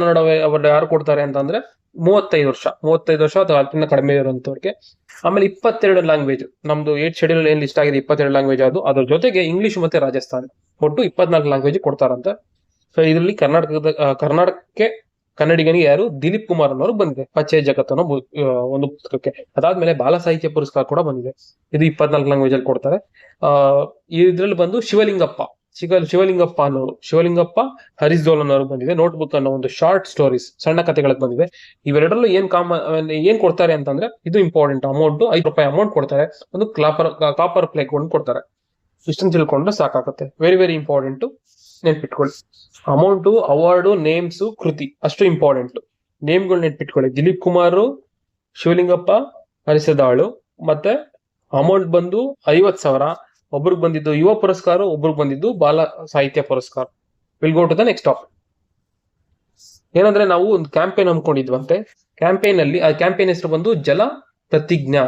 ಅವಾರ್ಡ್ ಯಾರು ಕೊಡ್ತಾರೆ ಅಂತಂದ್ರೆ 35 ವರ್ಷ ಅಥವಾ ಅದಕ್ಕಿಂತ ಕಡಿಮೆ ಇರುವಂತವ್ರಿಗೆ. ಆಮೇಲೆ 22 ಲ್ಯಾಂಗ್ವೇಜ್, ನಮ್ದು 8 ಶೆಡ್ಯೂಲ್ ಏನ್ ಲಿಸ್ಟ್ ಆಗಿದೆ 22 ಲ್ಯಾಂಗ್ವೇಜ್ ಅದು. ಅದ್ರ ಜೊತೆಗೆ ಇಂಗ್ಲಿಷ್ ಮತ್ತೆ ರಾಜಸ್ಥಾನಿ ಒಟ್ಟು 24 ಲ್ಯಾಂಗ್ವೇಜ್ ಕೊಡ್ತಾರಂತೆ. ಸೊ ಇದರಲ್ಲಿ ಕರ್ನಾಟಕಕ್ಕೆ ಕನ್ನಡಿಗನಿಗೆ ಯಾರು ದಿಲೀಪ್ ಕುಮಾರ್ ಅನ್ನೋರು ಬಂದಿದೆ ಪಚ್ಚೆಯ ಜಗತ್ ಅನ್ನೋ ಒಂದು ಪುಸ್ತಕಕ್ಕೆ. ಅದಾದ್ಮೇಲೆ ಬಾಲ ಸಾಹಿತ್ಯ ಪುರಸ್ಕಾರ ಕೂಡ ಬಂದಿದೆ. ಇದು 24 ಲ್ಯಾಂಗ್ವೇಜ್ ಅಲ್ಲಿ ಕೊಡ್ತಾರೆ. ಇದ್ರಲ್ಲಿ ಬಂದು ಶಿವಲಿಂಗಪ್ಪ ಹರಿಸ್ದೋಲ್ ಅನ್ನೋರು ಬಂದಿದೆ. ನೋಟ್ಬುಕ್ ಅನ್ನೋ ಒಂದು ಶಾರ್ಟ್ ಸ್ಟೋರೀಸ್, ಸಣ್ಣ ಕಥೆಗಳಿಗೆ ಬಂದಿದೆ. ಇವೆರಡರಲ್ಲೂ ಏನ್ ಕೊಡ್ತಾರೆ ಅಂತಂದ್ರೆ, ಇದು ಇಂಪಾರ್ಟೆಂಟ್ ಅಮೌಂಟ್, ₹5 ಅಮೌಂಟ್ ಕೊಡ್ತಾರೆ. ಒಂದು ಕಾಪರ್ ಪ್ಲೇಟ್ ಒಂದು ಕೊಡ್ತಾರೆ. ಇಷ್ಟನ್ನು ತಿಳ್ಕೊಂಡ್ರೆ ಸಾಕಾಗುತ್ತೆ. ವೆರಿ ವೆರಿ ಇಂಪಾರ್ಟೆಂಟ್, ನೆನ್ಪಿಟ್ಕೊಳ್ಳಿ. ಅಮೌಂಟ್, ಅವಾರ್ಡು, ನೇಮ್ಸ್, ಕೃತಿ ಅಷ್ಟು ಇಂಪಾರ್ಟೆಂಟ್. ನೇಮ್ಗಳು ನೆನ್ಪಿಟ್ಕೊಳ್ಳಿ. ದಿಲೀಪ್ ಕುಮಾರ್, ಶಿವಲಿಂಗಪ್ಪ ಹರಿಸದಾಳು, ಮತ್ತೆ ಅಮೌಂಟ್ ಬಂದು 50,000. ಒಬ್ರಿಗೆ ಬಂದಿದ್ದು ಯುವ ಪುರಸ್ಕಾರ, ಒಬ್ರಿಗೆ ಬಂದಿದ್ದು Bal Sahitya Puraskar. Will go to the next topic. ಏನಂದ್ರೆ ನಾವು ಒಂದು ಕ್ಯಾಂಪೇನ್ ಹಮ್ಮಿಕೊಂಡಿದ್ವಂತೆ. ಆ ಕ್ಯಾಂಪೇನ್ ಹೆಸರು ಬಂದು ಜಲ ಪ್ರತಿಜ್ಞಾ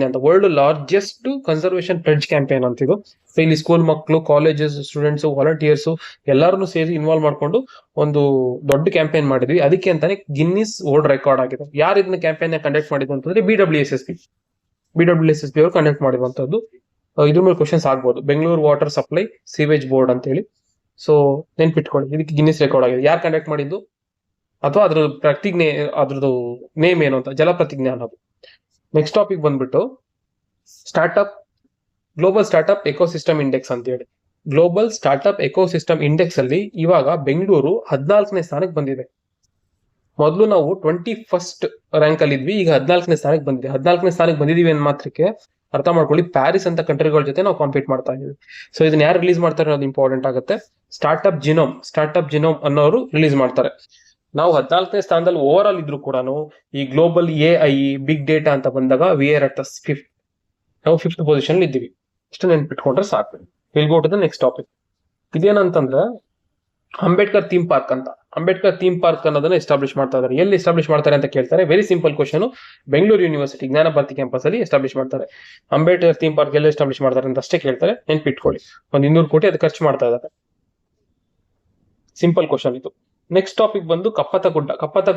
ಅಂತ, world largest conservation pledge campaign ಅಂತ ಇದು. ಇಲ್ಲಿ ಸ್ಕೂಲ್ ಮಕ್ಕಳು, ಕಾಲೇಜಸ್ ಸ್ಟೂಡೆಂಟ್ಸ್, ವಾಲಂಟಿಯರ್ಸ್ ಎಲ್ಲರನ್ನು ಸೇರಿ ಇನ್ವಾಲ್ವ್ ಮಾಡ್ಕೊಂಡು ಒಂದು ದೊಡ್ಡ ಕ್ಯಾಂಪೇನ್ ಮಾಡಿದ್ವಿ. ಅದಕ್ಕೆ ಅಂತಾನೆ ಗಿನ್ನಿಸ್ ವರ್ಲ್ಡ್ ರೆಕಾರ್ಡ್ ಆಗಿದೆ. ಯಾರು ಇದನ್ನ ಕ್ಯಾಂಪೇನ್ ಕಂಡಕ್ಟ್ ಮಾಡಿದ್ರು ಅಂತಂದ್ರೆ BWSSB ಅವರು ಕಂಡಕ್ಟ್ ಮಾಡಿರುವಂತದ್ದು. ಇದ್ರ ಮೇಲೆ ಕ್ವಶನ್ಸ್ ಆಗ್ಬೋದು. Bengaluru water supply sewage board ಅಂತ ಹೇಳಿ. ಸೊ ನೆನ್ಪಿಟ್ಕೊಳ್ಳಿ, ಇದಕ್ಕೆ ಗಿನ್ನಿಸ್ ರೆಕಾರ್ಡ್ ಆಗಿದೆ. ಯಾರು ಕಂಡಕ್ಟ್ ಮಾಡಿದ್ದು ಅಥವಾ ಅದ್ರದ್ದು ನೇಮ್ ಏನು ಅಂತ, ಜಲ ಪ್ರತಿಜ್ಞೆ ಅನ್ನೋದು. ನೆಕ್ಸ್ಟ್ ಟಾಪಿಕ್ ಬಂದ್ಬಿಟ್ಟು ಗ್ಲೋಬಲ್ ಸ್ಟಾರ್ಟ್ಅಪ್ ಎಕೋಸಿಸ್ಟಮ್ ಇಂಡೆಕ್ಸ್ ಅಂತ ಹೇಳಿ. ಗ್ಲೋಬಲ್ ಸ್ಟಾರ್ಟ್ಅಪ್ ಎಕೋಸಿಸ್ಟಮ್ ಇಂಡೆಕ್ಸ್ ಅಲ್ಲಿ ಇವಾಗ ಬೆಂಗಳೂರು 14ನೇ ಸ್ಥಾನಕ್ಕೆ ಬಂದಿದೆ. ಮೊದಲು ನಾವು 21st ರ್ಯಾಂಕ್ ಅಲ್ಲಿ ಇದ್ವಿ, ಈಗ 14ನೇ ಸ್ಥಾನಕ್ಕೆ ಬಂದಿದೆ. 14ನೇ ಸ್ಥಾನಕ್ಕೆ ಬಂದಿದೀವಿ ಅನ್ನೋ ಮಾತ್ರಕ್ಕೆ ಅರ್ಥ ಮಾಡ್ಕೊಳ್ಳಿ, ಪ್ಯಾರಿಸ್ ಅಂತ ಕಂಟ್ರಿಗಳ ಜೊತೆ ನಾವು ಕಾಂಪೀಟ್ ಮಾಡ್ತಾ ಇದೀವಿ. ಸೊ ಇದನ್ನ ಯಾರು ರಿಲೀಸ್ ಮಾಡ್ತಾರೆ ಅನ್ನೋದು ಇಂಪಾರ್ಟೆಂಟ್ ಆಗುತ್ತೆ. ಸ್ಟಾರ್ಟ್ಅಪ್ ಜಿನೋಮ್ ಅನ್ನೋರು ರಿಲೀಸ್ ಮಾಡ್ತಾರೆ. ನಾವು 14ನೇ ಸ್ಥಾನದಲ್ಲಿ ಓವರ್ ಆಲ್ ಇದ್ರು ಕೂಡ ಈ ಗ್ಲೋಬಲ್ AI ಬಿಗ್ ಡೇಟಾ ಅಂತ ಬಂದಾಗ ವಿ ಆರ್ ಅಟ್ ನಾವು 5th ಪೊಸಿಷನ್ ಇದ್ದೀವಿ. ಇಷ್ಟು ನೆನ್ಪಿಟ್ಕೊಂಡ್ರೆ ಸಾಕು. Will go to the next topic. ಇದೇನಂತಂದ್ರೆ ಅಂಬೇಡ್ಕರ್ ಥೀಮ್ ಪಾರ್ಕ್ ಅನ್ನೋದನ್ನ ಎಸ್ಟಾಬ್ಲಿಷ್ ಮಾಡ್ತಾ ಇದ್ದಾರೆ. ಎಲ್ಲಿ ಎಸ್ಟಾಬ್ಲಿಷ್ ಮಾಡ್ತಾರೆ ಅಂತ ಕೇಳ್ತಾರೆ. Very simple question. Bengaluru university Jnanabharathi campus ಅಲ್ಲಿ ಎಸ್ಟಾಬ್ಲಿಷ್ ಮಾಡ್ತಾರೆ. ಅಂಬೇಡ್ಕರ್ ಥೀಮ್ ಪಾರ್ಕ್ ಎಲ್ಲಿ ಎಸ್ಟಾಬ್ಲಿಷ್ ಮಾಡ್ತಾರೆ ಅಂತ ಅಷ್ಟೇ ಕೇಳ್ತಾರೆ, ನೆನ್ಪಿಟ್ಕೊಳ್ಳಿ. ಒಂದು 200 ಕೋಟಿ ಅದು ಖರ್ಚು ಮಾಡ್ತಾ ಇದ್ದಾರೆ. ಸಿಂಪಲ್ ಕ್ವಶನ್ ಇದು. ನೆಕ್ಸ್ಟ್ ಟಾಪಿಕ್ ಬಂದು ಕಪ್ಪತ್ತ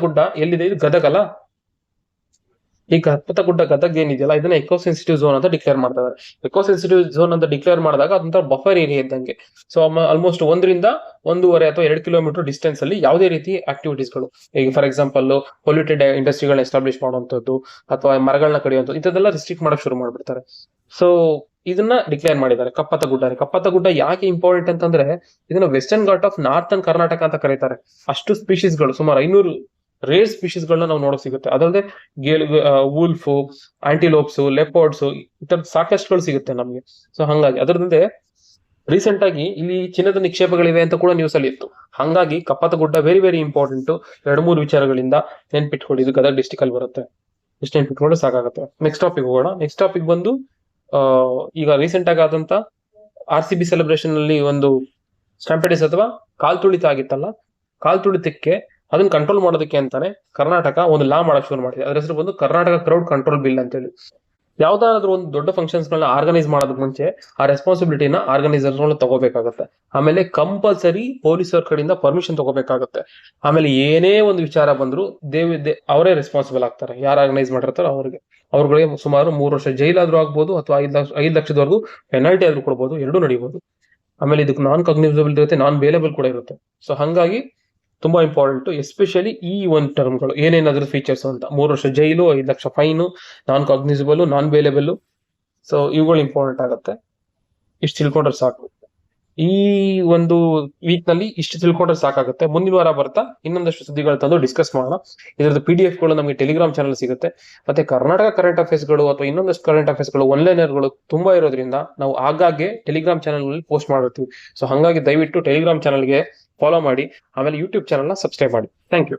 ಗುಡ್ಡ ಎಲ್ಲಿದೆ? ಇದು ಗದಗ ಅಲ್ಲ. ಈ ಕಪ್ಪತ್ತ ಗುಡ್ಡ ಗದಗ ಏನಿದೆಯಲ್ಲ, ಇದನ್ನ ಎಕೋ ಸೆನ್ಸಿಟಿವ್ ಝೋನ್ ಅಂತ ಡಿಕ್ಲೇರ್ ಮಾಡ್ತಾ ಇದ್ದಾರೆ. ಎಕೋ ಸೆನ್ಸಿಟಿವ್ ಝೋನ್ ಅಂತ ಡಿಕ್ಲೇರ್ ಮಾಡಿದಾಗ ಅದೊಂಥರ ಬಫರ್ ಏರಿಯಾ ಇದ್ದಂಗೆ. ಸೊ ಆಲ್ಮೋಸ್ಟ್ 1 ರಿಂದ 1.5 ಅಥವಾ 2 ಕಿಲೋಮೀಟರ್ ಡಿಸ್ಟೆನ್ಸ್ ಅಲ್ಲಿ ಯಾವುದೇ ರೀತಿ ಆಕ್ಟಿವಿಟೀಸ್ಗಳು, ಈಗ ಫಾರ್ ಎಕ್ಸಾಂಪಲ್ ಪೊಲ್ಯೂಟೆಡ್ ಇಂಡಸ್ಟ್ರಿಗಳನ್ನ ಎಸ್ಟಾಬ್ಲಿಷ್ ಮಾಡುವಂತದ್ದು ಅಥವಾ ಮರಗಳನ್ನ ಕಡಿಯುವಂಥದ್ದು, ಇಂಥದ್ದೆಲ್ಲ ರಿಸ್ಟ್ರಿಕ್ಟ್ ಮಾಡಕ್ ಶುರು ಮಾಡ್ಬಿಡ್ತಾರೆ. ಸೊ ಇದನ್ನ ಡಿಕ್ಲೇರ್ ಮಾಡಿದ್ದಾರೆ ಕಪ್ಪತ್ತ ಗುಡ್ಡ ಯಾಕೆ ಇಂಪಾರ್ಟೆಂಟ್ ಅಂತಂದ್ರೆ, ಇದನ್ನ western ghat of northern Karnataka ಅಂತ ಕರೀತಾರೆ. ಅಷ್ಟು ಸ್ಪೀಶೀಸ್ಗಳು, ಸುಮಾರು 500 ರೇರ್ ಸ್ಪೀಶೀಸ್ಗಳನ್ನ ನಾವು ನೋಡಕ್ ಸಿಗುತ್ತೆ. ಅದಲ್ಲದೆ ವೂಲ್ಫ್, ಆಂಟಿಲೋಪ್ಸ್, ಲೆಪರ್ಡ್ಸ್, ಈ ತರದ ಸಾಕಷ್ಟುಗಳು ಸಿಗುತ್ತೆ ನಮ್ಗೆ. ಸೊ ಹಂಗಾಗಿ ಅದರದ್ದೇ ರೀಸೆಂಟ್ ಆಗಿ ಇಲ್ಲಿ ಚಿನ್ನದ ನಿಕ್ಷೇಪಗಳಿವೆ ಅಂತ ಕೂಡ ನ್ಯೂಸ್ ಅಲ್ಲಿ ಇತ್ತು. ಹಂಗಾಗಿ ಕಪ್ಪತ್ತ ಗುಡ್ಡ ವೆರಿ ವೆರಿ ಇಂಪಾರ್ಟೆಂಟ್. 2-3 ವಿಚಾರಗಳಿಂದ ನೆನ್ಪಿಟ್ಕೊಳ್ಳಿ. ಇದು ಗದಗ ಡಿಸ್ಟಿಕ್ ಅಲ್ಲಿ ಬರುತ್ತೆ. ಇಷ್ಟು ನೆನ್ಪಿಟ್ಕೊಂಡ್ರೆ ಸಾಕಾಗುತ್ತೆ. ನೆಕ್ಸ್ಟ್ ಟಾಪಿಕ್ ಹೋಗೋಣ. ನೆಕ್ಸ್ಟ್ ಟಾಪಿಕ್ ಬಂದು ಈಗ ರೀಸೆಂಟ್ ಆಗಿ ಆದಂತ RCB ಸೆಲೆಬ್ರೇಷನ್ ಅಲ್ಲಿ ಒಂದು ಸ್ಟ್ಯಾಂಪೇಡಿಸ್ ಅಥವಾ ಕಾಲ್ ತುಳಿತ ಆಗಿತ್ತಲ್ಲ, ಕಾಲ್ ತುಳಿತಕ್ಕೆ ಅದನ್ನ ಕಂಟ್ರೋಲ್ ಮಾಡೋದಕ್ಕೆ ಅಂತಾನೆ ಕರ್ನಾಟಕ ಒಂದು ಲಾ ಮಾಡಕ್ ಶುರು ಮಾಡಿದೆ. ಅದ್ರ ಹೆಸರು ಬಂದು ಕರ್ನಾಟಕ ಕ್ರೌಡ್ ಕಂಟ್ರೋಲ್ ಬಿಲ್ ಅಂತ ಹೇಳಿ. ಯಾವ್ದಾದ್ರು ಒಂದು ದೊಡ್ಡ ಫಂಕ್ಷನ್ಸ್ ಗಳನ್ನ ಆರ್ಗನೈಸ್ ಮಾಡೋದಕ್ಕೆ ಮುಂಚೆ ಆ ರೆಸ್ಪಾನ್ಸಿಬಿಲಿಟಿನ ಆರ್ಗನೈಸರ್ಸ್ ತಗೋಬೇಕಾಗತ್ತೆ. ಆಮೇಲೆ ಕಂಪಲ್ಸರಿ ಪೊಲೀಸರ ಕಡೆಯಿಂದ ಪರ್ಮಿಷನ್ ತಗೋಬೇಕಾಗತ್ತೆ. ಆಮೇಲೆ ಏನೇ ಒಂದು ವಿಚಾರ ಬಂದ್ರು ಅವರೇ ರೆಸ್ಪಾನ್ಸಿಬಲ್ ಆಗ್ತಾರೆ, ಯಾರು ಆರ್ಗನೈಸ್ ಮಾಡಿರ್ತಾರೋ ಅವ್ರಿಗೆ. ಅವ್ರುಗಳಿಗೆ ಸುಮಾರು 3 ವರ್ಷ ಜೈಲಾದ್ರೂ ಆಗ್ಬೋದು ಅಥವಾ 5 ಲಕ್ಷದವರೆಗೂ ಪೆನಾಲ್ಟಿ ಆದ್ರೂ ಕೊಡ್ಬೋದು, ಎರಡೂ ನಡೀಬಹುದು. ಆಮೇಲೆ ಇದಕ್ಕೆ ನಾನ್ ಕಾಗ್ನಿಸಬಲ್ ಇರುತ್ತೆ, ನಾನ್ ಬೇಲೇಬಲ್ ಕೂಡ ಇರುತ್ತೆ. ಸೊ ಹಂಗಾಗಿ ತುಂಬಾ ಇಂಪಾರ್ಟೆಂಟ್, ಎಸ್ಪೆಷಲಿ ಈ ಒಂದು ಟರ್ಮ್ಗಳು ಏನೇನಾದ್ರೂ ಫೀಚರ್ಸ್ ಅಂತ. 3 ವರ್ಷ ಜೈಲು, 5 ಲಕ್ಷ ಫೈನು, ನಾನ್ ಕಾಗ್ನಿಸಬಲ್, ನಾನ್ ಬೇಲೇಬಲ್. ಸೊ ಇವುಗಳು ಇಂಪಾರ್ಟೆಂಟ್ ಆಗುತ್ತೆ. ಇಷ್ಟು ತಿಳ್ಕೊಂಡ್ರೆ ಸಾಕು. ಈ ಒಂದು ವೀಕ್ ನಲ್ಲಿ ಇಷ್ಟು ತಿಳ್ಕೊಂಡ್ರೆ ಸಾಕಾಗುತ್ತೆ. ಮುಂದಿನ ವಾರ ಬರ್ತಾ ಇನ್ನೊಂದಷ್ಟು ಸುದ್ದಿಗಳು ತಂದು ಡಿಸ್ಕಸ್ ಮಾಡೋಣ. ಇದರದ್ದು PDF ಗಳು ನಮಗೆ ಟೆಲಿಗ್ರಾಮ್ ಚಾನಲ್ ಸಿಗುತ್ತೆ. ಮತ್ತೆ ಕರ್ನಾಟಕ ಕರೆಂಟ್ ಅಫೇರ್ಸ್ ಗಳು ಅಥವಾ ಇನ್ನೊಂದಷ್ಟು ಕರೆಂಟ್ ಅಫೇರ್ಸ್ ಗಳು ಒನ್ಲೈನರ್ಗಳು ತುಂಬಾ ಇರೋದ್ರಿಂದ ನಾವು ಆಗಾಗ್ಗೆ ಟೆಲಿಗ್ರಾಮ್ ಚಾನಲ್ ನಲ್ಲಿ ಪೋಸ್ಟ್ ಮಾಡಿರ್ತೀವಿ. ಸೊ ಹಂಗಾಗಿ ದಯವಿಟ್ಟು ಟೆಲಿಗ್ರಾಮ್ ಚಾನಲ್ಗೆ ಫಾಲೋ ಮಾಡಿ, ಆಮೇಲೆ ಯೂಟ್ಯೂಬ್ ಚಾನಲ್ ನ ಸಬ್ಸ್ಕ್ರೈಬ್ ಮಾಡಿ. Thank you.